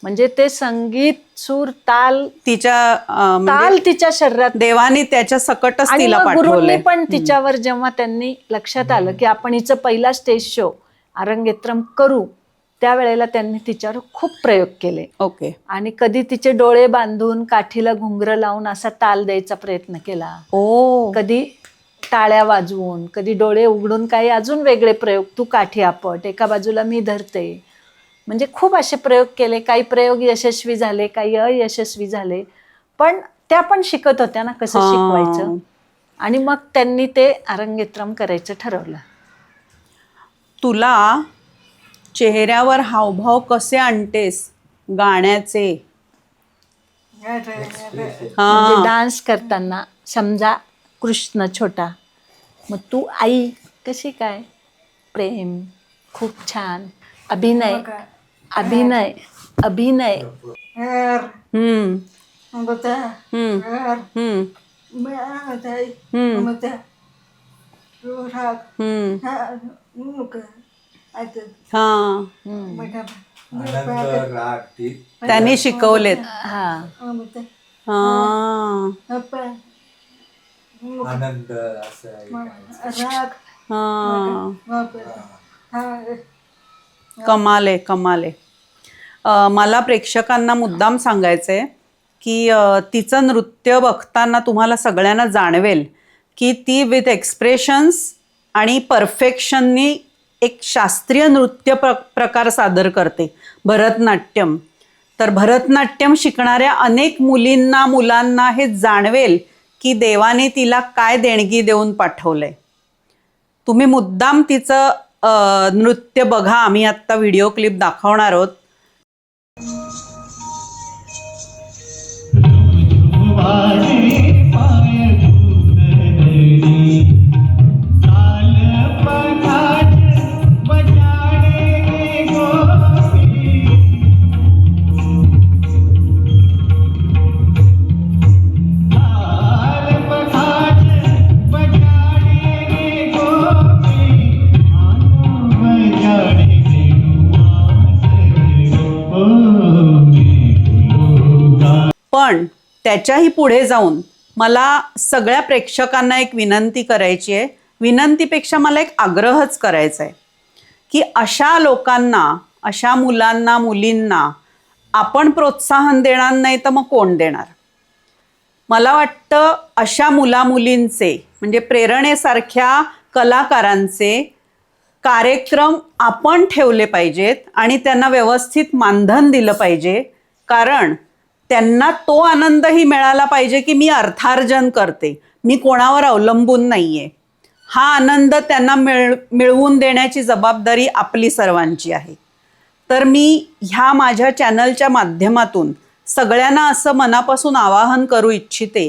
म्हणजे ते संगीत, सूर, ताल तिच्या तिच्या शरीरात देवाने त्याच्या सकटच आणि तिला मग गुरूंनी पाठवलंय. पण तिच्यावर जेव्हा त्यांनी लक्षात आलं की आपण हिचं पहिला स्टेज शो अरंगेत्रम करू, त्यावेळेला त्यांनी तिच्यावर खूप प्रयोग केले. ओके. आणि कधी तिचे डोळे बांधून काठीला घुंगरं लावून असा ताल द्यायचा प्रयत्न केला. कधी टाळ्या वाजवून, कधी डोळे उघडून काही अजून वेगळे प्रयोग, तू काठी आपट, एका बाजूला मी धरते. म्हणजे खूप असे प्रयोग केले. काही प्रयोग यशस्वी झाले, काही अयशस्वी झाले, पण त्या पण शिकत होत्या ना कसं शिकवायचं. आणि मग त्यांनी ते अरंगेत्रम करायचं ठरवलं. तुला चेहऱ्यावर हावभाव कसे आणतेस गाण्याचे? म्हणजे डान्स करताना समजा कृष्ण छोटा, मग तू आई कशी काय, प्रेम, खूप छान, अभिनय अभिनय अभिनय. हम्म, हम्म, हम्म, हम्म, हम्म. हा, आनंद, राग, ती त्यांनी शिकवलेत. हा हा, आनंद असं आहे. हा. कमाल आहे, कमाल आहे. मला प्रेक्षकांना मुद्दाम सांगायचं आहे की तिचं नृत्य बघताना तुम्हाला सगळ्यांना जाणवेल की ती विथ एक्सप्रेशन्स आणि परफेक्शननी एक शास्त्रीय नृत्य प्रकार सादर करते, भरतनाट्यम. तर भरतनाट्यम शिकणाऱ्या अनेक मुलींना, मुलांना हे जाणवेल की देवाने तिला काय देणगी देऊन पाठवलंय. तुम्ही मुद्दाम तिचं नृत्य बघा. आम्ही आत्ता व्हिडिओ क्लिप दाखवणार आहोत. पण त्याच्याही पुढे जाऊन मला सगळ्या प्रेक्षकांना एक विनंती करायची आहे. विनंतीपेक्षा मला एक आग्रहच करायचा आहे की अशा लोकांना, अशा मुलांना, मुलींना आपण प्रोत्साहन देणार नाही तर मग कोण देणार. मला वाटतं अशा मुलामुलींचे, म्हणजे प्रेरणेसारख्या कलाकारांचे कार्यक्रम आपण ठेवले पाहिजेत आणि त्यांना व्यवस्थित मानधन दिलं पाहिजे. कारण त्यांना तो आनंदही मिळाला पाहिजे की मी अर्थार्जन करते, मी कोणावर अवलंबून नाही आहे. हा आनंद त्यांना मिळवून देण्याची जबाबदारी आपली सर्वांची आहे. तर मी ह्या माझ्या चॅनलच्या माध्यमातून सगळ्यांना असं मनापासून आवाहन करू इच्छिते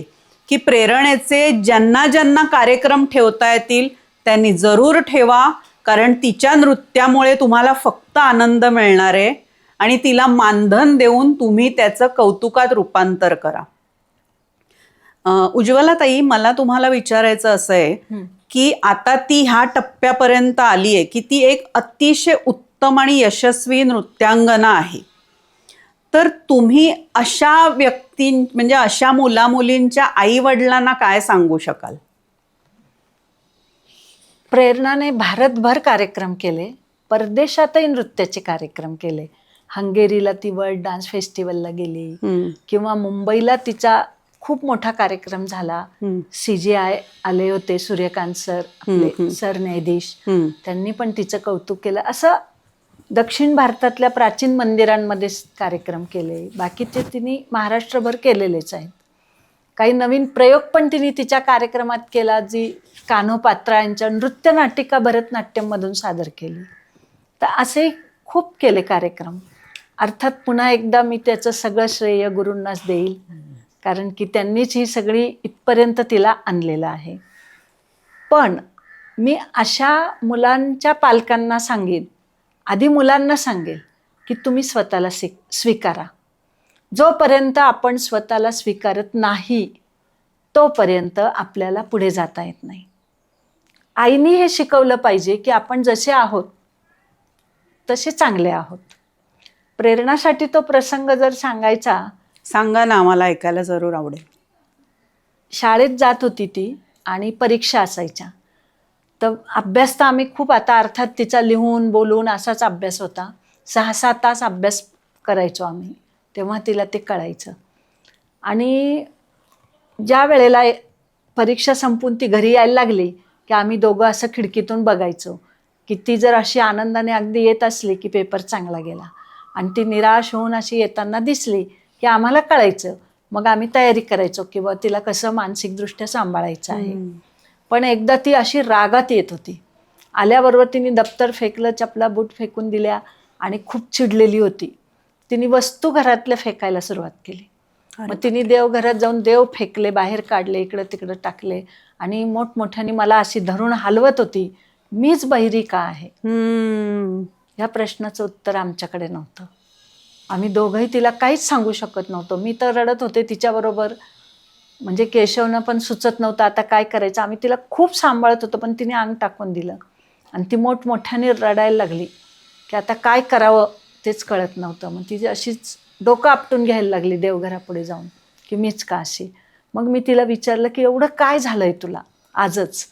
की प्रेरणेचे ज्यांना ज्यांना कार्यक्रम ठेवता येतील त्यांनी जरूर ठेवा. कारण तिच्या नृत्यामुळे तुम्हाला फक्त आनंद मिळणार आहे आणि तिला मानधन देऊन तुम्ही त्याचं कौतुकात रूपांतर करा. उज्ज्वलाताई, मला तुम्हाला विचारायचं असं आहे की आता ती ह्या टप्प्यापर्यंत आली आहे की ती एक अतिशय उत्तम आणि यशस्वी नृत्यांगना आहे. तर तुम्ही अशा व्यक्ती, म्हणजे अशा मुलामुलींच्या आई वडिलांना काय सांगू शकाल? प्रेरणाने भारतभर कार्यक्रम केले, परदेशातही नृत्याचे कार्यक्रम केले. हंगेरीला ती वर्ल्ड डान्स फेस्टिवलला गेली, किंवा मुंबईला तिचा खूप मोठा कार्यक्रम झाला. CGI आले होते, सूर्यकांत सर, आपले सरन्यायाधीश, त्यांनी पण तिचं कौतुक केलं. असं दक्षिण भारतातल्या प्राचीन मंदिरांमध्ये कार्यक्रम केले. बाकीचे तिने महाराष्ट्रभर केलेलेच आहेत. काही नवीन प्रयोग पण तिने तिच्या कार्यक्रमात केला, जी कान्होपात्रा यांच्या नृत्यनाटिका भरतनाट्यममधून सादर केली. तर असे खूप केले कार्यक्रम. अर्थात पुन्हा एकदा मी त्याचं सगळं श्रेय गुरूंनाच देईल, कारण की त्यांनीच ही सगळी इथपर्यंत तिला आणलेलं आहे. पण मी अशा मुलांच्या पालकांना सांगेन, आधी मुलांना सांगेल की तुम्ही स्वतःला स्वीकारा. जोपर्यंत आपण स्वतःला स्वीकारत नाही तोपर्यंत आपल्याला पुढे जाता येत नाही. आईनी हे शिकवलं पाहिजे की आपण जसे आहोत तसे चांगले आहोत. प्रेरणासाठी तो प्रसंग जर सांगायचा, सांगा ना, आम्हाला ऐकायला जरूर आवडेल. शाळेत जात होती ती आणि परीक्षा असायच्या. तर अभ्यास तर आम्ही खूप, आता अर्थात तिचा लिहून बोलून असाच अभ्यास होता. 6-7 तास अभ्यास करायचो आम्ही, तेव्हा तिला ते कळायचं. आणि ज्या वेळेला परीक्षा संपून ती घरी यायला लागली की आम्ही दोघं असं खिडकीतून बघायचो की ती जर अशी आनंदाने अगदी येत असली की पेपर चांगला गेला, आणि ती निराश होऊन अशी येताना दिसली की आम्हाला कळायचं. मग आम्ही तयारी करायचो की बा तिला कसं मानसिकदृष्ट्या सांभाळायचं आहे. पण एकदा ती अशी रागात येत होती. आल्याबरोबर तिने दप्तर फेकलं, चपला बूट फेकून दिल्या आणि खूप चिडलेली होती. तिने वस्तू घरातल्या फेकायला सुरुवात केली. मग तिने देवघरात जाऊन देव फेकले, बाहेर काढले, इकडं तिकडं टाकले आणि मोठमोठ्याने मला अशी धरून हलवत होती. मीच बहिरी का आहे? ह्या प्रश्नाचं उत्तर आमच्याकडे नव्हतं. आम्ही दोघंही तिला काहीच सांगू शकत नव्हतो. मी तर रडत होते तिच्याबरोबर. म्हणजे केशवनं पण सुचत नव्हतं आता काय करायचं. आम्ही तिला खूप सांभाळत होतो, पण तिने अंग टाकून दिलं आणि ती मोठमोठ्याने रडायला लागली की आता काय करावं तेच कळत नव्हतं. मग तिची अशीच डोकं आपटून घ्यायला लागली देवघरापुढे जाऊन की मीच का अशी. मग मी तिला विचारलं की एवढं काय झालंय तुला आजच?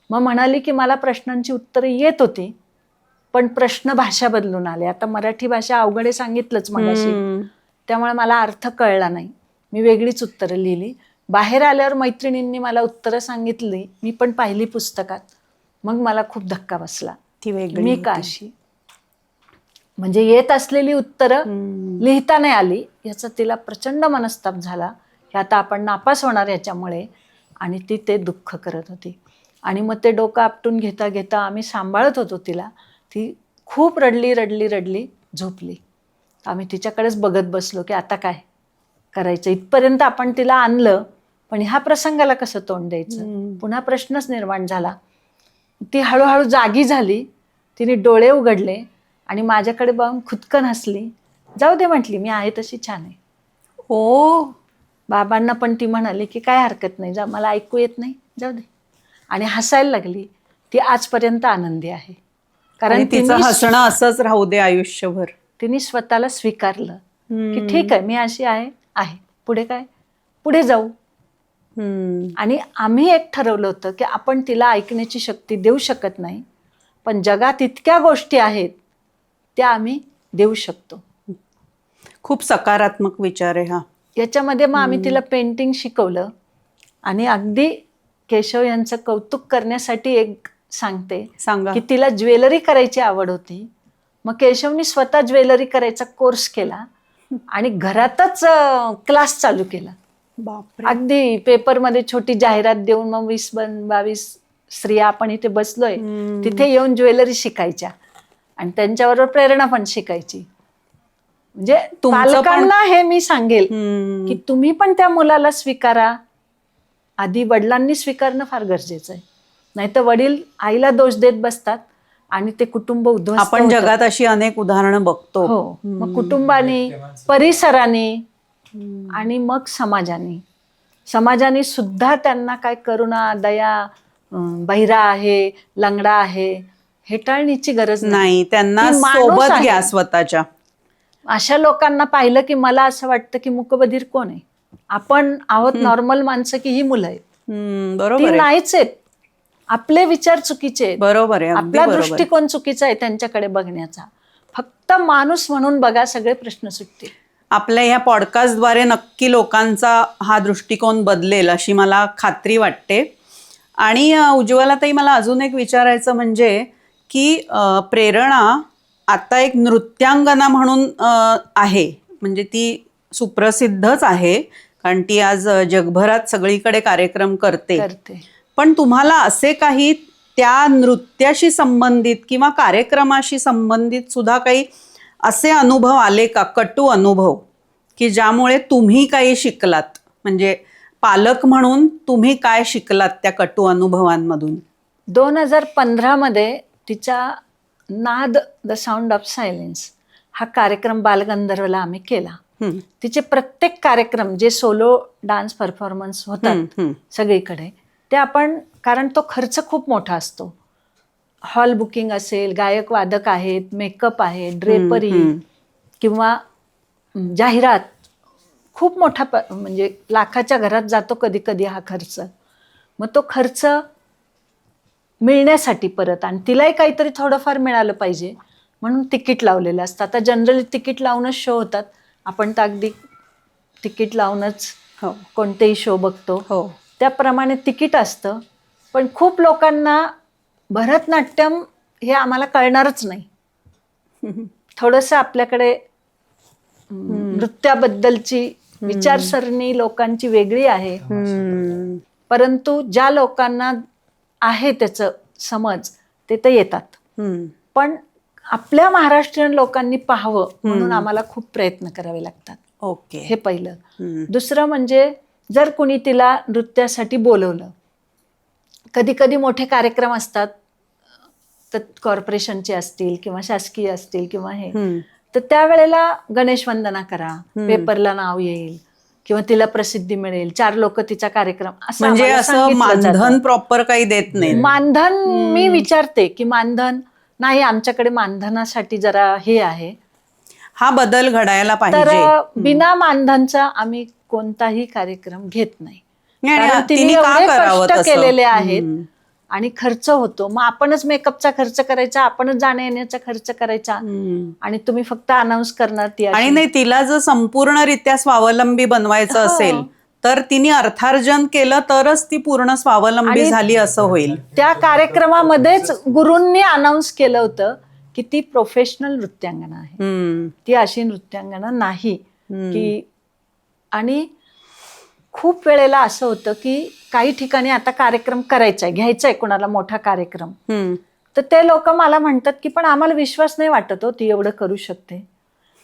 मग म्हणाली की मला प्रश्नांची उत्तरं येत होती, पण प्रश्न भाषा बदलून आले. आता मराठी भाषा अवघडे सांगितलंच मगाशी, त्यामुळे मला अर्थ कळला नाही. मी वेगळीच उत्तरं लिहिली. बाहेर आल्यावर मैत्रिणींनी मला उत्तरं सांगितली, मी पण पाहिली पुस्तकात. मग मला खूप धक्का बसला. ती वेगळी मी का अशी? म्हणजे येत असलेली उत्तरं लिहिता नाही आली, याचा तिला प्रचंड मनस्ताप झाला की आता आपण नापास होणार याच्यामुळे. आणि ती ते दुःख करत होती. आणि मग ते डोकं आपटून घेता घेता आम्ही सांभाळत होतो तिला. ती खूप रडली रडली रडली, झोपली. आम्ही तिच्याकडेच बघत बसलो की आता काय करायचं. इथपर्यंत आपण तिला आणलं, पण ह्या प्रसंगाला कसं तोंड द्यायचं? पुन्हा प्रश्नच निर्माण झाला. ती हळूहळू जागी झाली. तिने डोळे उघडले आणि माझ्याकडे बघून खुदकन हसली. जाऊ दे म्हटली, मी आहे तशी छान आहे. ओ, बाबांना पण ती म्हणाली की काय हरकत नाही, जा, मला ऐकू येत नाही, जाऊ दे. आणि हसायला लागली. ती आजपर्यंत आनंदी आहे. कारण तिचं हसणं असंच राहू दे आयुष्यभर. तिने स्वतःला स्वीकारलं की ठीक आहे, मी अशी आहे, पुढे काय, पुढे जाऊ. आणि आम्ही एक ठरवलं होतं की आपण तिला ऐकण्याची शक्ती देऊ शकत नाही, पण जगात इतक्या गोष्टी आहेत त्या आम्ही देऊ शकतो. खूप सकारात्मक विचार आहे हा. याच्यामध्ये मग आम्ही तिला पेंटिंग शिकवलं. आणि अगदी केशव यांचं कौतुक करण्यासाठी एक सांगते, सांगा. की तिला ज्वेलरी करायची आवड होती. मग केशवनी स्वतः ज्वेलरी करायचा कोर्स केला आणि घरातच क्लास चालू केला. बापरे. अगदी पेपरमध्ये छोटी जाहिरात देऊन मग 20-22 स्त्रिया आपण इथे बसलोय तिथे येऊन ज्वेलरी शिकायच्या आणि त्यांच्याबरोबर प्रेरणा पण शिकायची. म्हणजे पालकांना हे मी सांगेल की तुम्ही पण त्या मुलाला स्वीकारा. आधी वडिलांनी स्वीकारणं फार गरजेचं आहे. नाहीतर वडील आईला दोष देत बसतात आणि ते कुटुंब उद्ध्वस्त आपण होतं. जगात अशी अनेक उदाहरणं बघतो. हो, मग कुटुंबाने, परिसराने आणि मग समाजाने सुद्धा त्यांना काय करुणा, दया, बहिरा आहे, लंगडा आहे, हेटाळण्याची गरज नाही. त्यांना ती माणूस सोबत आहे. घ्या स्वतःच्या. अशा लोकांना पाहिलं की मला असं वाटतं की मूकबधीर कोण आहे? आपण आहोत नॉर्मल माणसं की ही मुलं आहेत? बरोबर ती आहे. नाहीच आहेत. आपले विचार चुकीचे आहेत. बरोबर आहे, अगदी आपला बरोबर आहे. दृष्टिकोन चुकीचा आहे त्यांच्याकडे बघण्याचा. फक्त माणूस म्हणून बघा, सगळे प्रश्न सुटतील. आपल्या ह्या पॉडकास्टद्वारे नक्की लोकांचा हा दृष्टिकोन बदलेल अशी मला खात्री वाटते. आणि उज्ज्वलाताई, मला अजून एक विचारायचं म्हणजे की प्रेरणा आता एक नृत्यांगना म्हणून आहे. म्हणजे ती सुप्रसिद्धच आहे, कारण ती आज जगभरात सगळीकडे कार्यक्रम करते. पण तुम्हाला असे काही त्या नृत्याशी संबंधित किंवा कार्यक्रमाशी संबंधित सुद्धा काही असे अनुभव आले का, कटू अनुभव, की ज्यामुळे तुम्ही काही शिकलात? म्हणजे पालक म्हणून तुम्ही काय शिकलात त्या कटू अनुभवांमधून? 2015 मध्ये तिचा नाद द साऊंड ऑफ सायलेन्स हा कार्यक्रम बालगंधर्वला आम्ही केला. तिचे प्रत्येक कार्यक्रम जे सोलो डान्स परफॉर्मन्स होतात सगळीकडे, ते आपण, कारण तो खर्च खूप मोठा असतो. हॉल बुकिंग असेल, गायक वादक आहेत, मेकअप आहे, ड्रेपरी किंवा जाहिरात, खूप मोठा म्हणजे लाखाच्या घरात जातो कधी कधी हा खर्च. मग तो खर्च मिळण्यासाठी परत, आणि तिलाही काहीतरी थोडंफार मिळालं पाहिजे म्हणून तिकीट लावलेलं असतं. आता जनरली तिकीट लावूनच शो होतात. आपण तर अगदी तिकीट लावूनच कोणतेही शो बघतो. त्याप्रमाणे तिकीट असतं. पण खूप लोकांना भरतनाट्यम हे आम्हाला कळणारच नाही. थोडंसं आपल्याकडे नृत्याबद्दलची विचारसरणी लोकांची वेगळी आहे. परंतु ज्या लोकांना आहे त्याचं समज, ते तर येतात. पण आपल्या महाराष्ट्रीयन लोकांनी पाहावं म्हणून आम्हाला खूप प्रयत्न करावे लागतात. ओके. हे पहिलं. हम्म. दुसरं म्हणजे जर कुणी तिला नृत्यासाठी बोलवलं, कधी कधी मोठे कार्यक्रम असतात, तर कॉर्पोरेशनचे असतील किंवा शासकीय असतील किंवा हे, हम्म. तर त्यावेळेला गणेश वंदना करा, हम्म. पेपरला नाव येईल किंवा तिला प्रसिद्धी मिळेल, 4 लोक तिचा कार्यक्रम असं म्हणजे आम्हाला असं सांगितलं जातं. मानधन प्रॉपर काही देत नाही. मानधन मी विचारते की मानधन नाही, आमच्याकडे मानधनासाठी जरा हे आहे, हा बदल घडायला तर पाहिजे. बिना मानधनचा आम्ही कोणताही कार्यक्रम घेत नाही. नाही, आणि कारण तिने तिने का एवढे करावं कष्ट तसं? केलेले आहेत हम्म. आणि खर्च होतो. मग आपणच मेकअपचा खर्च करायचा, आपणच जाण्या येण्याचा खर्च करायचा, हम्म. आणि तुम्ही फक्त अनाऊन्स करणार ती आणि अशी. नाही, तिला जर संपूर्णरित्या स्वावलंबी बनवायचं हो. असेल तर तिने अर्थार्जन केलं तरच ती पूर्ण स्वावलंबी आणि झाली असं होईल. त्या कार्यक्रमामध्येच गुरूंनी अनाऊन्स केलं होतं की ती प्रोफेशनल नृत्यांगना आहे, हम्म. ती अशी नृत्यांगना नाही हम्म. की. आणि खूप वेळेला असं होतं की काही ठिकाणी आता कार्यक्रम करायचा आहे, घ्यायचा आहे कोणाला मोठा कार्यक्रम, हम्म. तर ते लोक मला म्हणतात की पण आम्हाला विश्वास नाही वाटत हो ती एवढं करू शकते.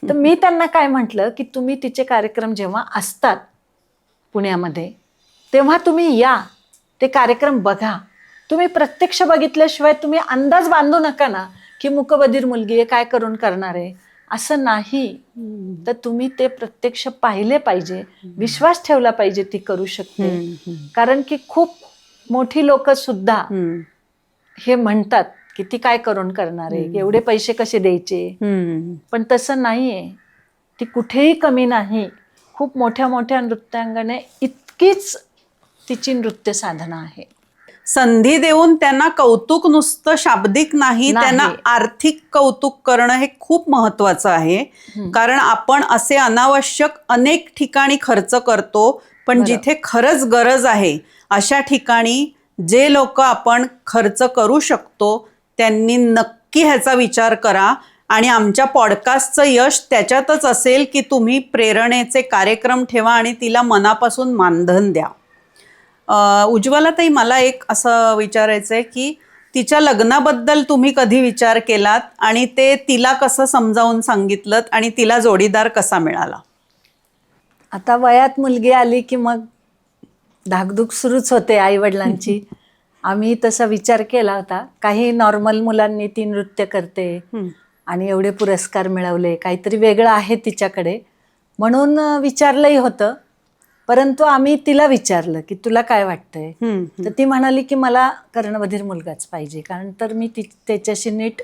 तर मी त्यांना काय म्हटलं की तुम्ही तिचे कार्यक्रम जेव्हा असतात पुण्यामध्ये, तेव्हा तुम्ही या, ते कार्यक्रम बघा. तुम्ही प्रत्यक्ष बघितल्याशिवाय तुम्ही अंदाज बांधू नका ना की मूकबधीर मुलगी आहे, काय करून करणार आहे, असं नाही. तर तुम्ही ते प्रत्यक्ष पाहिले पाहिजे, विश्वास ठेवला पाहिजे ती करू शकते. हम्म. कारण की खूप मोठी लोक सुद्धा हम्म. हे म्हणतात की ती काय करून करणार आहे, एवढे पैसे कसे द्यायचे, हम्म. पण तसं नाहीये. ती कुठेही कमी नाही. खूप मोठ्या मोठ्या नृत्यांगने इतकीच तिची नृत्य साधना आहे. संधी देऊन त्यांना कौतुक नुसतं शाब्दिक नाही, नाही. त्यांना आर्थिक कौतुक करणं हे खूप महत्वाचं आहे. कारण आपण असे अनावश्यक अनेक ठिकाणी खर्च करतो, पण बरं. जिथे खरंच गरज आहे अशा ठिकाणी जे लोक आपण खर्च करू शकतो त्यांनी नक्की ह्याचा विचार करा. आणि आमच्या पॉडकास्टचं यश त्याच्यातच असेल की तुम्ही प्रेरणेचे कार्यक्रम ठेवा आणि तिला मनापासून मानधन द्या. उज्ज्वलाताई, मला एक असं विचारायचं आहे की तिच्या लग्नाबद्दल तुम्ही कधी विचार केलात आणि ते तिला कसं समजावून सांगितलं आणि तिला जोडीदार कसा मिळाला? आता वयात मुलगी आली की मग धाकधूक सुरूच होते आईवडिलांची. आम्ही तसा विचार केला होता. काही नॉर्मल मुलांनी ती नृत्य करते आणि एवढे पुरस्कार मिळवले, काहीतरी वेगळं आहे तिच्याकडे म्हणून विचारलंही होतं. परंतु आम्ही तिला विचारलं की तुला काय वाटतंय, तर ती म्हणाली की मला कर्णबधीर मुलगाच पाहिजे, कारण तर मी त्याच्याशी नीट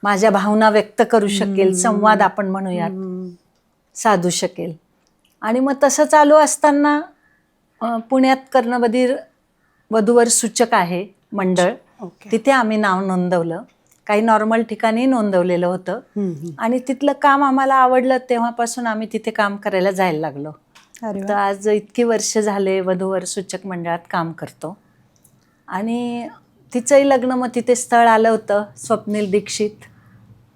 माझ्या भावना व्यक्त करू शकेल, संवाद आपण म्हणूयात साधू शकेल. आणि मग तसं चालू असताना पुण्यात कर्णबधीर वधूवर सूचक आहे मंडळ, तिथे आम्ही नाव नोंदवलं. काही नॉर्मल ठिकाणी नोंदवलेलं होतं आणि तिथलं काम आम्हाला आवडलं. तेव्हापासून आम्ही तिथे काम करायला जायला लागलो. तर आज इतकी वर्ष झाले वधूवर सूचक मंडळात काम करतो. आणि तिचंही लग्न मग तिथे स्थळ आलं होतं, स्वप्नील दीक्षित.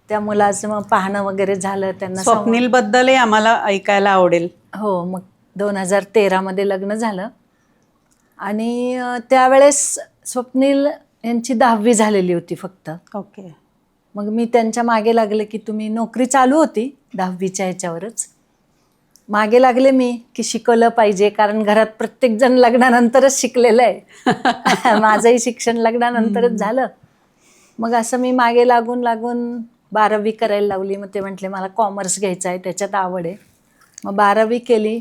त्या मुलाचं मग पाहणं वगैरे झालं. त्यांना स्वप्नील बद्दलही आम्हाला ऐकायला आवडेल. हो, मग 2013 मध्ये लग्न झालं. आणि त्यावेळेस स्वप्नील यांची 10वी झालेली होती फक्त. ओके. मग मी त्यांच्या मागे लागले की तुम्ही, नोकरी चालू होती 10वीच्या ह्याच्यावरच, मागे लागले मी की शिकवलं पाहिजे, कारण घरात प्रत्येक जण लग्नानंतरच शिकलेलं आहे. माझंही शिक्षण लग्नानंतरच झालं. मग असं मी मागे लागून लागून 12वी करायला लावली. मग ते म्हटले मला कॉमर्स घ्यायचं आहे, त्याच्यात आवड आहे. मग 12वी केली,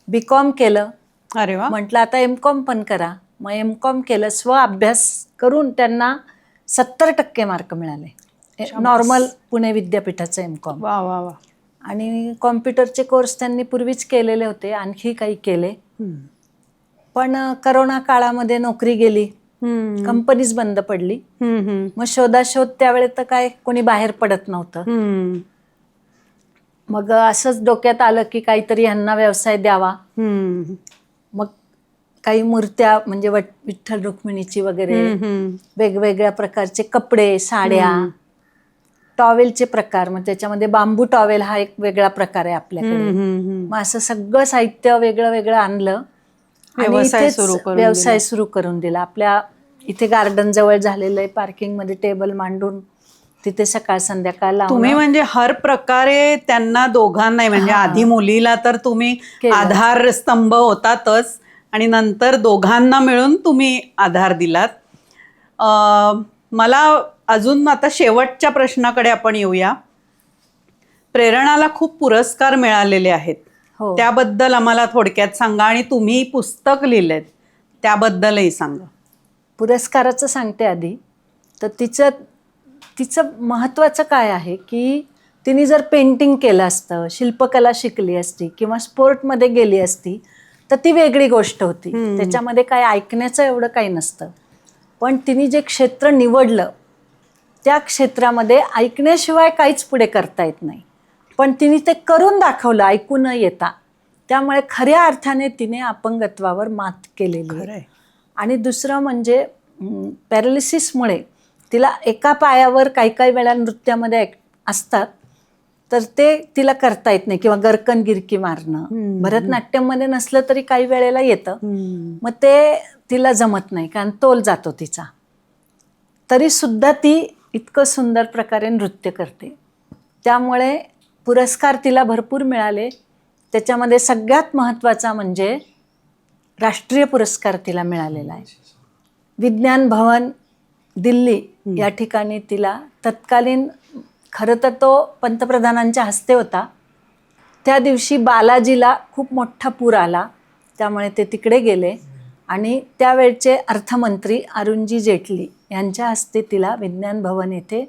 BCom केलं. अरे वा. म्हटलं आता MCom पण करा. मग MCom केलं. स्व अभ्यास करून त्यांना 70% मार्क मिळाले. नॉर्मल पुणे विद्यापीठाचं MCom. वा वा वा. आणि कॉम्प्युटरचे कोर्स त्यांनी पूर्वीच केलेले होते, आणखी काही केले. पण करोना काळामध्ये नोकरी गेली, कंपनीच बंद पडली. मग शोधाशोध, त्यावेळे तर काय कोणी बाहेर पडत नव्हतं. मग असंच डोक्यात आलं की काहीतरी ह्यांना व्यवसाय द्यावा. मग काही मूर्त्या म्हणजे विठ्ठल रुक्मिणीची वगैरे, वेगवेगळ्या प्रकारचे कपडे, साड्या, टॉवेलचे प्रकार. मग त्याच्यामध्ये बांबू टॉवेल हा एक वेगळा प्रकार आहे आपल्याकडे. मग असं सगळं साहित्य वेगळं वेगळं आणलं आणि व्यवसाय सुरू करून दिला. आपल्या इथे गार्डन जवळ झालेलं आहे, पार्किंगमध्ये टेबल मांडून तिथे सकाळ संध्याकाळ तुम्ही लावणं म्हणजे हर प्रकारे त्यांना दोघांनाही म्हणजे हा. आधी मुलीला तर तुम्ही केलंच. आधारस्तंभ होतातच आणि नंतर दोघांना मिळून तुम्ही आधार दिलात. मला अजून आता शेवटच्या प्रश्नाकडे आपण येऊया. प्रेरणाला खूप पुरस्कार मिळालेले आहेत, हो. त्याबद्दल आम्हाला थोडक्यात सांगा आणि तुम्ही पुस्तक लिहिलेत त्याबद्दलही सांगा. पुरस्काराचं सांगते आधी. तर तिचं महत्त्वाचं काय आहे की तिने जर पेंटिंग केलं असतं, शिल्पकला शिकली असती किंवा स्पोर्टमध्ये गेली असती तर ती वेगळी गोष्ट होती. त्याच्यामध्ये काय ऐकण्याचं एवढं काही नसतं. पण तिने जे क्षेत्र निवडलं त्या क्षेत्रामध्ये ऐकण्याशिवाय काहीच पुढे करता येत नाही. पण तिने ते करून दाखवलं ऐकू न येता. त्यामुळे खऱ्या अर्थाने तिने अपंगत्वावर मात केलेली आहे. आणि दुसरं म्हणजे पॅरालिसिसमुळे तिला एका पायावर काही काही वेळा नृत्यामध्ये असतात तर ते तिला करता येत नाही, किंवा गरकन गिरकी मारणं. भरतनाट्यममध्ये नसलं तरी काही वेळेला येतं, मग ते तिला जमत नाही कारण तोल जातो तिचा. तरी सुद्धा ती इतकं सुंदर प्रकारे नृत्य करते. त्यामुळे पुरस्कार तिला भरपूर मिळाले. त्याच्यामध्ये सगळ्यात महत्त्वाचा म्हणजे राष्ट्रीय पुरस्कार तिला मिळालेला आहे. विज्ञान भवन दिल्ली या ठिकाणी तिला तत्कालीन, खरं तर तो पंतप्रधानांच्या हस्ते होता. त्या दिवशी बालाजीला खूप मोठा पूर आला, त्यामुळे ते तिकडे गेले आणि त्यावेळचे अर्थमंत्री अरुणजी जेटली यांच्या हस्ते तिला विज्ञान भवन येथे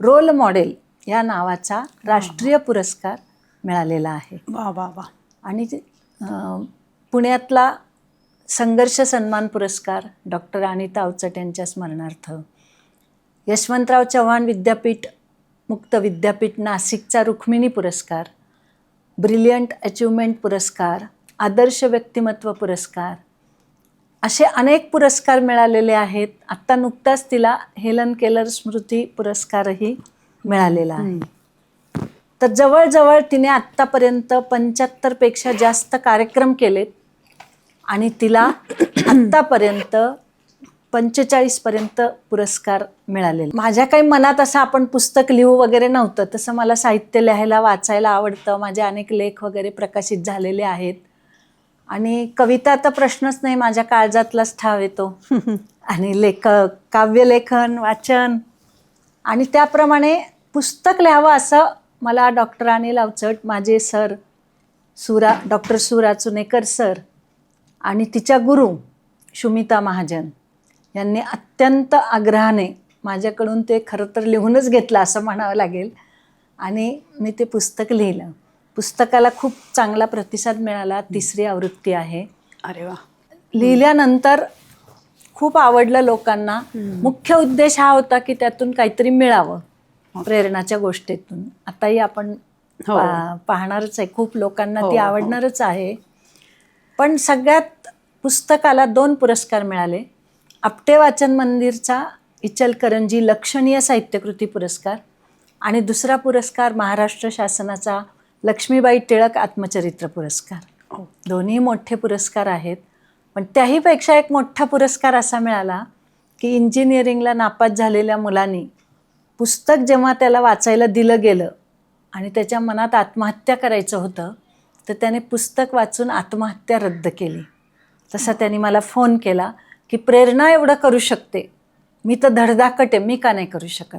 रोल मॉडेल या नावाचा राष्ट्रीय पुरस्कार मिळालेला आहे. वा वा वा. आणि पुण्यातला संघर्ष सन्मान पुरस्कार डॉक्टर अनिता अवचट यांच्या स्मरणार्थ, यशवंतराव चव्हाण विद्यापीठ मुक्त विद्यापीठ नाशिकचा रुक्मिणी पुरस्कार, ब्रिलियंट अचिव्हमेंट पुरस्कार, आदर्श व्यक्तिमत्व पुरस्कार, असे अनेक पुरस्कार मिळालेले आहेत. आत्ता नुकताच तिला हेलन केलर स्मृती पुरस्कारही मिळालेला आहे. तर जवळजवळ तिने आत्तापर्यंत 75पेक्षा जास्त कार्यक्रम केलेत आणि तिला आत्तापर्यंत 45पर्यंत पुरस्कार मिळालेले. माझ्या काही मनात असं आपण पुस्तक लिहू वगैरे नव्हतं, तसं मला साहित्य लिहायला वाचायला आवडतं. माझे अनेक लेख वगैरे प्रकाशित झालेले आहेत आणि कविता तर प्रश्नच नाही, माझ्या काळजातलाच ठाव येतो. आणि काव्यलेखन, वाचन आणि त्याप्रमाणे पुस्तक लिहावं असं मला डॉक्टर अनिल अवचट, माझे सर डॉक्टर सुरा चुनेकर सर आणि तिच्या गुरु शुमिता महाजन यांनी अत्यंत आग्रहाने माझ्याकडून ते खरं तर लिहूनच घेतलं असं म्हणावं लागेल आणि मी ते पुस्तक लिहिलं. पुस्तकाला खूप चांगला प्रतिसाद मिळाला. 3री आवृत्ती आहे. अरे वा. लिहिल्यानंतर खूप आवडलं लोकांना. मुख्य उद्देश हा होता की त्यातून काहीतरी मिळावं प्रेरणाच्या गोष्टीतून. आताही आपण पाहणारच आहे, खूप लोकांना ती आवडणारच आहे. पण सगळ्यात पुस्तकाला 2 पुरस्कार मिळाले. आपटे वाचन मंदिरचा इचलकरंजी लक्षणीय साहित्यकृती पुरस्कार आणि दुसरा पुरस्कार महाराष्ट्र शासनाचा लक्ष्मीबाई टिळक आत्मचरित्र पुरस्कार. दोन्ही मोठे पुरस्कार आहेत. पण त्याहीपेक्षा एक मोठा पुरस्कार असा मिळाला की इंजिनिअरिंगला नापास झालेल्या मुलांनी पुस्तक जेव्हा त्याला वाचायला दिलं गेलं आणि त्याच्या मनात आत्महत्या करायचं होतं तर त्याने पुस्तक वाचून आत्महत्या रद्द केली. तसा त्याने मला फोन केला की प्रेरणा एवढं करू शकते, मी तर धडधाकट आहे, मी का नाही करू शकत.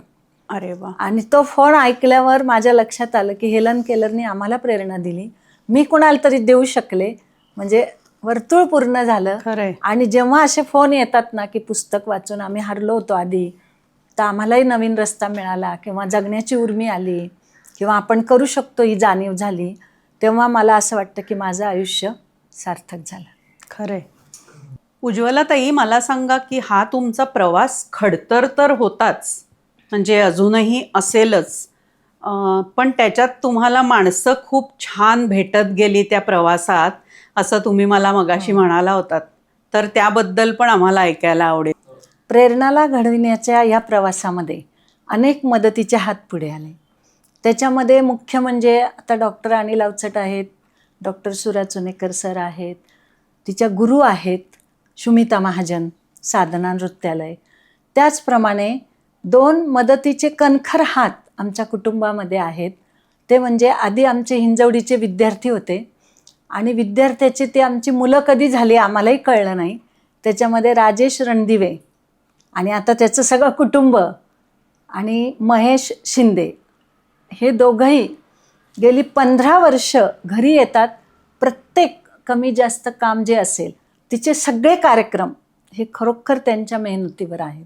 अरे वा. आणि तो फोन ऐकल्यावर माझ्या लक्षात आलं की हेलन केलरनी आम्हाला प्रेरणा दिली, मी कुणाला तरी देऊ शकले, म्हणजे वर्तुळ पूर्ण झालं. खरंय. आणि जेव्हा असे फोन येतात ना की पुस्तक वाचून आम्ही हरलो होतो आधी, तर आम्हालाही नवीन रस्ता मिळाला किंवा जगण्याची उर्मी आली किंवा आपण करू शकतो ही जाणीव झाली, तेव्हा मला असं वाटतं की माझं आयुष्य सार्थक झालं. खरंय. उज्ज्वलाताई, मला सांगा की हा तुमचा प्रवास खडतर तर होताच, म्हणजे अजूनही असेलच, पण त्याच्यात तुम्हाला माणसं खूप छान भेटत गेली त्या प्रवासात, असं तुम्ही मला मगाशी म्हणाला होतात. तर त्याबद्दल पण आम्हाला ऐकायला आवडेल. प्रेरणाला घडविण्याच्या या प्रवासामध्ये अनेक मदतीचे हात पुढे आले. त्याच्यामध्ये मुख्य म्हणजे आता डॉक्टर अनिल अवचट आहेत, डॉक्टर सुरा चुनेकर सर आहेत, तिच्या गुरु आहेत शुमिता महाजन, साधना नृत्यालय. त्याचप्रमाणे 2 मदतीचे कणखर हात आमच्या कुटुंबामध्ये आहेत. ते म्हणजे आधी आमचे हिंजवडीचे विद्यार्थी होते आणि विद्यार्थ्याची ते आमची मुलं कधी झाली आम्हालाही कळलं नाही. त्याच्यामध्ये राजेश रणदिवे आणि आता त्याचं सगळं कुटुंब आणि महेश शिंदे हे दोघंही गेली 15 वर्ष घरी येतात. प्रत्येक कमी जास्त काम जे असेल तिचे सगळे कार्यक्रम हे खरोखर त्यांच्या मेहनतीवर आहेत.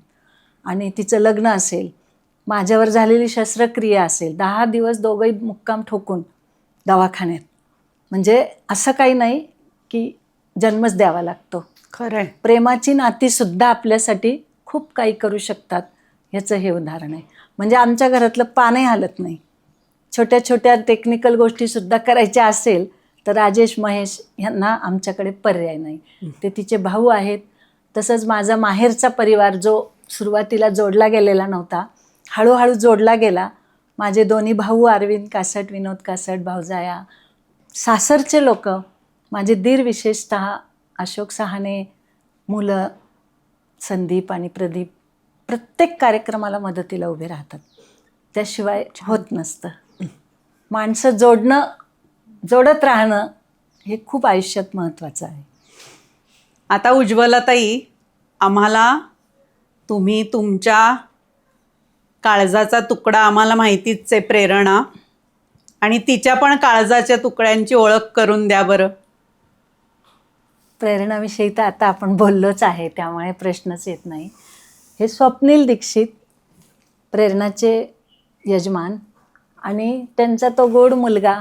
आणि तिचं लग्न असेल, माझ्यावर झालेली शस्त्रक्रिया असेल, 10 दिवस दोघंही मुक्काम ठोकून दवाखान्यात. म्हणजे असं काही नाही की जन्मच द्यावा लागतो. खरंय. प्रेमाची नातीसुद्धा आपल्यासाठी खूप काही करू शकतात ह्याचं हे उदाहरण आहे. म्हणजे आमच्या घरातलं पानही हलत नाही. छोट्या छोट्या टेक्निकल गोष्टीसुद्धा करायच्या असेल तर राजेश महेश यांना आमच्याकडे पर्याय नाही. ते तिचे भाऊ आहेत. तसंच माझा माहेरचा परिवार जो सुरुवातीला जोडला गेलेला नव्हता, हळूहळू जोडला गेला. माझे दोन्ही भाऊ अरविंद कासट, विनोद कासट, भाऊजाया, सासरचे लोक, माझे दीर विशेषतः अशोक सहाने, मुलं संदीप आणि प्रदीप प्रत्येक कार्यक्रमाला मदतीला उभे राहतात. त्याशिवाय होत नसतं. माणसं जोडत राहणं हे खूप आयुष्यात महत्त्वाचं आहे. आता उज्ज्वलाताई, आम्हाला तुम्ही तुमच्या काळजाचा तुकडा आम्हाला माहितीच आहे प्रेरणा, आणि तिच्या पण काळजाच्या तुकड्यांची ओळख करून द्या बरं. प्रेरणाविषयी तर आता आपण बोललोच आहे, त्यामुळे प्रश्नच येत नाही. हे स्वप्नील दीक्षित, प्रेरणाचे यजमान, आणि त्यांचा तो गोड मुलगा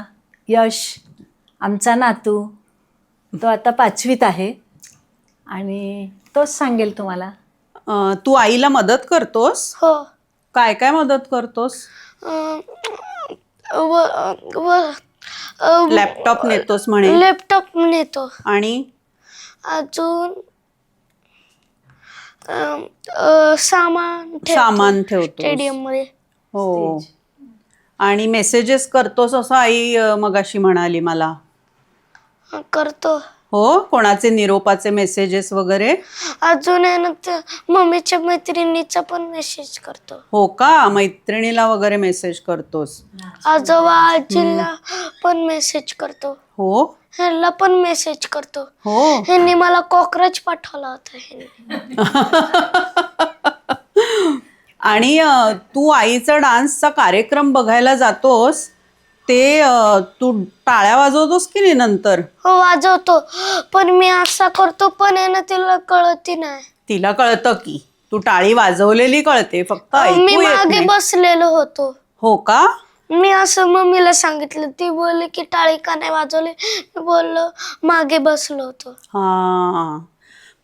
यश, आमचा नातू, तो आता 5वीत आहे आणि तोच सांगेल तुम्हाला. तू आईला मदत करतोस? हो. काय काय मदत करतोस? लॅपटॉप नेतोस म्हणे. लॅपटॉप नेतो. आणि अजून सामान ठेवतोस स्टेडियम मध्ये. हो. आणि मेसेजेस करतोस असं आई मगाशी म्हणाली मला. करतो. हो, कोणाचे निरोपाचे मेसेजेस वगैरे? अजून आहे ना मम्मीच्या मैत्रिणीचा पण मेसेज करतो. हो का, मैत्रिणीला वगैरे मेसेज करतोस? आजोबा आजीला पण मेसेज करतो. हो. ह्यांना पण मेसेज करतो. हो. ह्यांनी मला कॉकरोच पाठवला होता. आणि तू आईचा डान्सचा कार्यक्रम बघायला जातोस ते तू टाळ्या वाजवतोस की नाही नंतर? हो, वाजवतो. पण मी असा करतो पण आहे ना तिला कळती नाही. तिला कळतं की तू टाळी वाजवलेली कळते, फक्त मी ऐकू येत मागे नाही. बसलेलो होतो. हो का? मी असं मम्मीला सांगितलं. ती बोलली की टाळी का नाही वाजवली. मी बोललो मागे बसलो होतो. हा.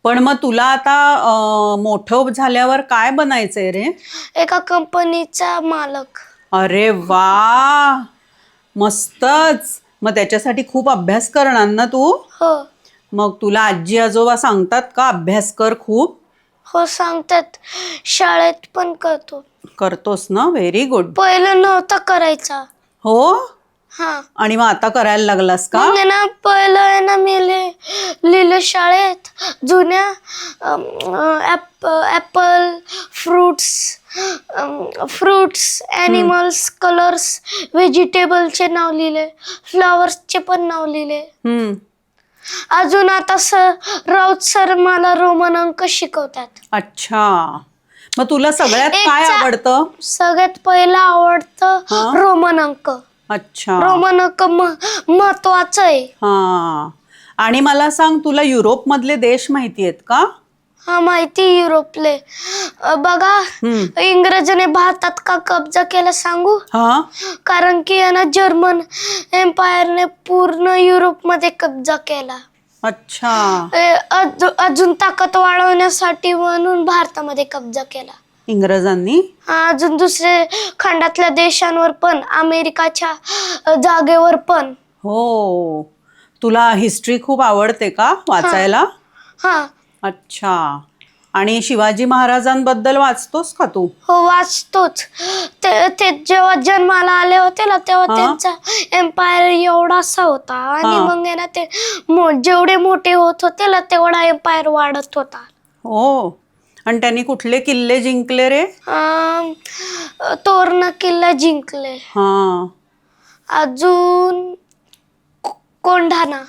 पण मग तुला आता मोठं झाल्यावर काय बनायचंय रे? एका कंपनीचा मालक. अरे वा, मस्तच. मग त्याच्यासाठी खूप अभ्यास करणार ना तू? हो. मग तुला आजी आजोबा सांगतात का अभ्यास कर खूप? हो, सांगतात. शाळेत पण करतोस ना? Very good. पहिलं नव्हता करायचा. हो. हा. आणि मग आता करायला लागलास का? मग ना पहिलं आहे ना मी लिहिलं शाळेत जुन्या ॲपल, फ्रुट्स, ॲनिमल्स, कलर्स, व्हेजिटेबलचे नाव लिहिले, फ्लॉवर्सचे पण नाव लिहिले. अजून आता राऊत सर मला रोमन अंक शिकवतात. अच्छा. मग तुला सगळ्यात काय आवडतं? सगळ्यात पहिला आवडतं रोमन अंक. अच्छा. रोमन अंक महत्वाचं आहे. हा. आणि मला सांग, तुला युरोप मधले देश माहिती आहेत का? हा, माहिती. युरोपले बघा, इंग्रजाने भारतात का कब्जा केला सांगू? हा. कारण की ना जर्मन एम्पायरने पूर्ण युरोप मध्ये कब्जा केला. अच्छा. अजून ताकद वाढवण्यासाठी म्हणून भारतामध्ये कब्जा केला इंग्रजांनी. अजून दुसरे खंडातल्या देशांवर पण, अमेरिकाच्या जागेवर पण. हो. तुला हिस्ट्री खूप आवडते का वाचायला? हा. अच्छा. आणि शिवाजी महाराजांबद्दल वाचतोस का तू? हो, वाचतोच. ते जेव्हा जन्माला आले होते ना तेव्हा त्यांचा एम्पायर एवढासा होता आणि मग ना ते जेवढे मोठे होत होते ना तेवढा एम्पायर वाढत होता. हो. आणि त्यांनी कुठले किल्ले जिंकले रे? तोरणा किल्ला जिंकले. हां. अजून कोंढाणा.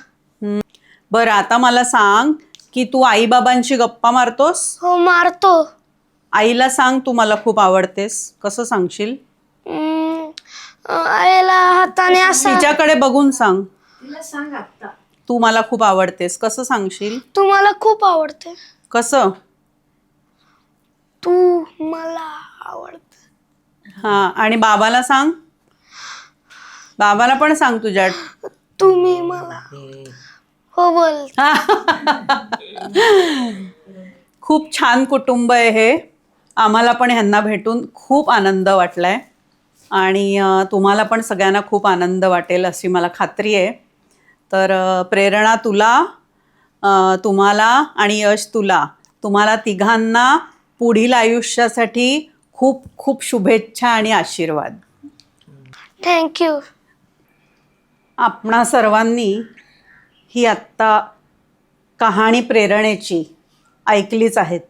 बरं, आता मला सांग की तू आईबाबांशी गप्पा मारतोस? हो, मारतो. आईला सांग तू मला खूप आवडतेस. कसं सांगशील? आईला हाताने असं. तिच्याकडे बघून सांग. तिला सांग आता. तू मला खूप आवडतेस. कसं सांगशील? तू मला खूप आवडते. कसं? तू मला आवडते. हां. आणि बाबाला सांग. बाबाला पण सांग तुझ्या. तुम्ही मला हो बोल. खूप छान कुटुंब आहे हे. आम्हाला पण ह्यांना भेटून खूप आनंद वाटलाय आणि तुम्हाला पण सगळ्यांना खूप आनंद वाटेल अशी मला खात्री आहे. तर प्रेरणा तुला, तुम्हाला आणि यश तुम्हाला तिघांना पुढील आयुष्यासाठी खूप खूप शुभेच्छा आणि आशीर्वाद. थँक्यू. आपणा सर्वांनी ही आत्ता कहाणी प्रेरणेची ऐकलीच आहेत.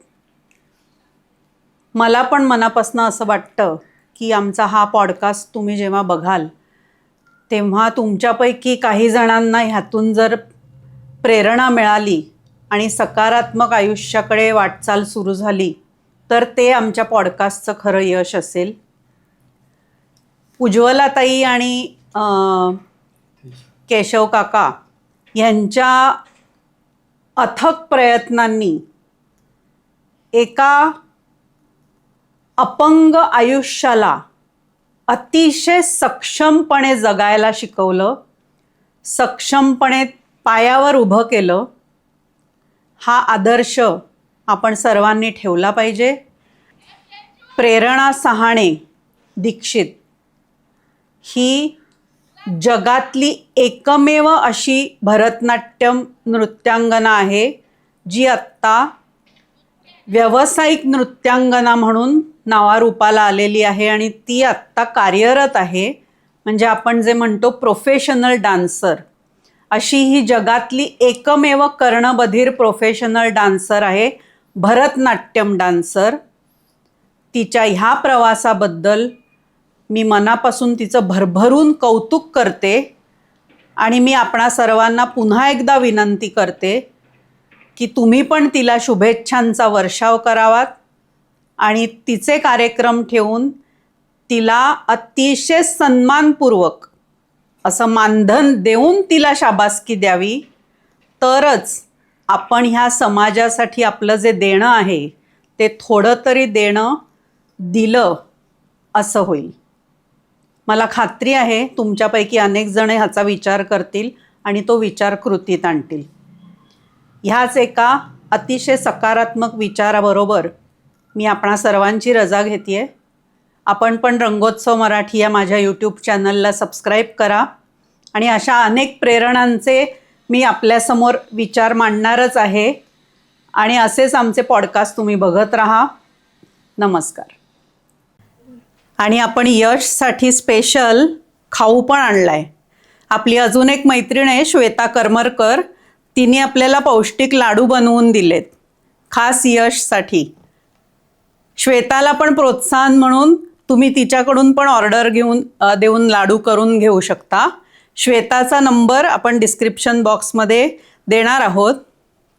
मला पण मनापासून असं वाटतं की आमचा हा पॉडकास्ट तुम्ही जेव्हा बघाल तेव्हा तुमच्यापैकी काही जणांना ह्यातून जर प्रेरणा मिळाली आणि सकारात्मक आयुष्याकडे वाटचाल सुरू झाली तर ते आमच्या पॉडकास्टचं खरं यश असेल. उज्ज्वलाताई आणि केशव काका यांच्या अथक प्रयत्नांनी एका अपंग आयुष्याला अतिशय सक्षमपणे जगायला शिकवलं, सक्षमपणे पायावर उभं केलं. हा आदर्श आपण सर्वांनी ठेवला पाहिजे. प्रेरणा सहाणे दीक्षित ही जगातली एकमेव अशी भरतनाट्यम नृत्यांगना आहे जी आत्ता व्यावसायिक नृत्यांगना म्हणून नावारूपाला आलेली आहे आणि ती आत्ता कार्यरत आहे. म्हणजे आपण जे म्हणतो प्रोफेशनल डान्सर, अशी ही जगातली एकमेव कर्णबधीर प्रोफेशनल डान्सर आहे, भरतनाट्यम डान्सर. तिच्या ह्या प्रवासाबद्दल मी मनापासून तिचं भरभरून कौतुक करते आणि मी आपणा सर्वांना पुन्हा एकदा विनंती करते की तुम्ही पण तिला शुभेच्छांचा वर्षाव करावात आणि तिचे कार्यक्रम ठेवून तिला अतिशय सन्मानपूर्वक असं मानधन देऊन तिला शाबासकी द्यावी. तरच आपण ह्या समाजासाठी आपलं जे देणं आहे ते थोडं तरी देणं दिलं असं होईल. मला खात्री आहे तुमच्यापैकी अनेक जण ह्याचा विचार करतील आणि तो विचार कृतीत आणतील. ह्याच एका अतिशय सकारात्मक विचाराबरोबर मी आपणा सर्वांची रजा घेते. आपण पण रंगोत्सव मराठी या माझ्या यूट्यूब चॅनलला सबस्क्राईब करा आणि अशा अनेक प्रेरणांचे मी आपल्यासमोर विचार मांडणारच आहे आणि असेच आमचे पॉडकास्ट तुम्ही बघत राहा. नमस्कार. आणि आपण यशसाठी स्पेशल खाऊ पण आणला आहे. आपली अजून एक मैत्रीण आहे श्वेता करमरकर, तिने आपल्याला पौष्टिक लाडू बनवून दिलेत खास यशसाठी. श्वेताला पण प्रोत्साहन म्हणून तुम्ही तिच्याकडून पण ऑर्डर देऊन लाडू करून घेऊ शकता. श्वेताचा नंबर आपण डिस्क्रिप्शन बॉक्समध्ये देणार आहोत.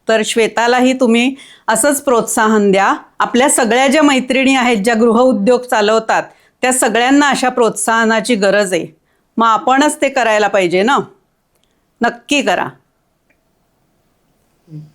तर श्वेतालाही तुम्ही असंच प्रोत्साहन द्या. आपल्या सगळ्या ज्या मैत्रिणी आहेत ज्या गृहउद्योग चालवतात त्या सगळ्यांना अशा प्रोत्साहनाची गरज आहे. मग आपणच ते करायला पाहिजे ना. नक्की करा.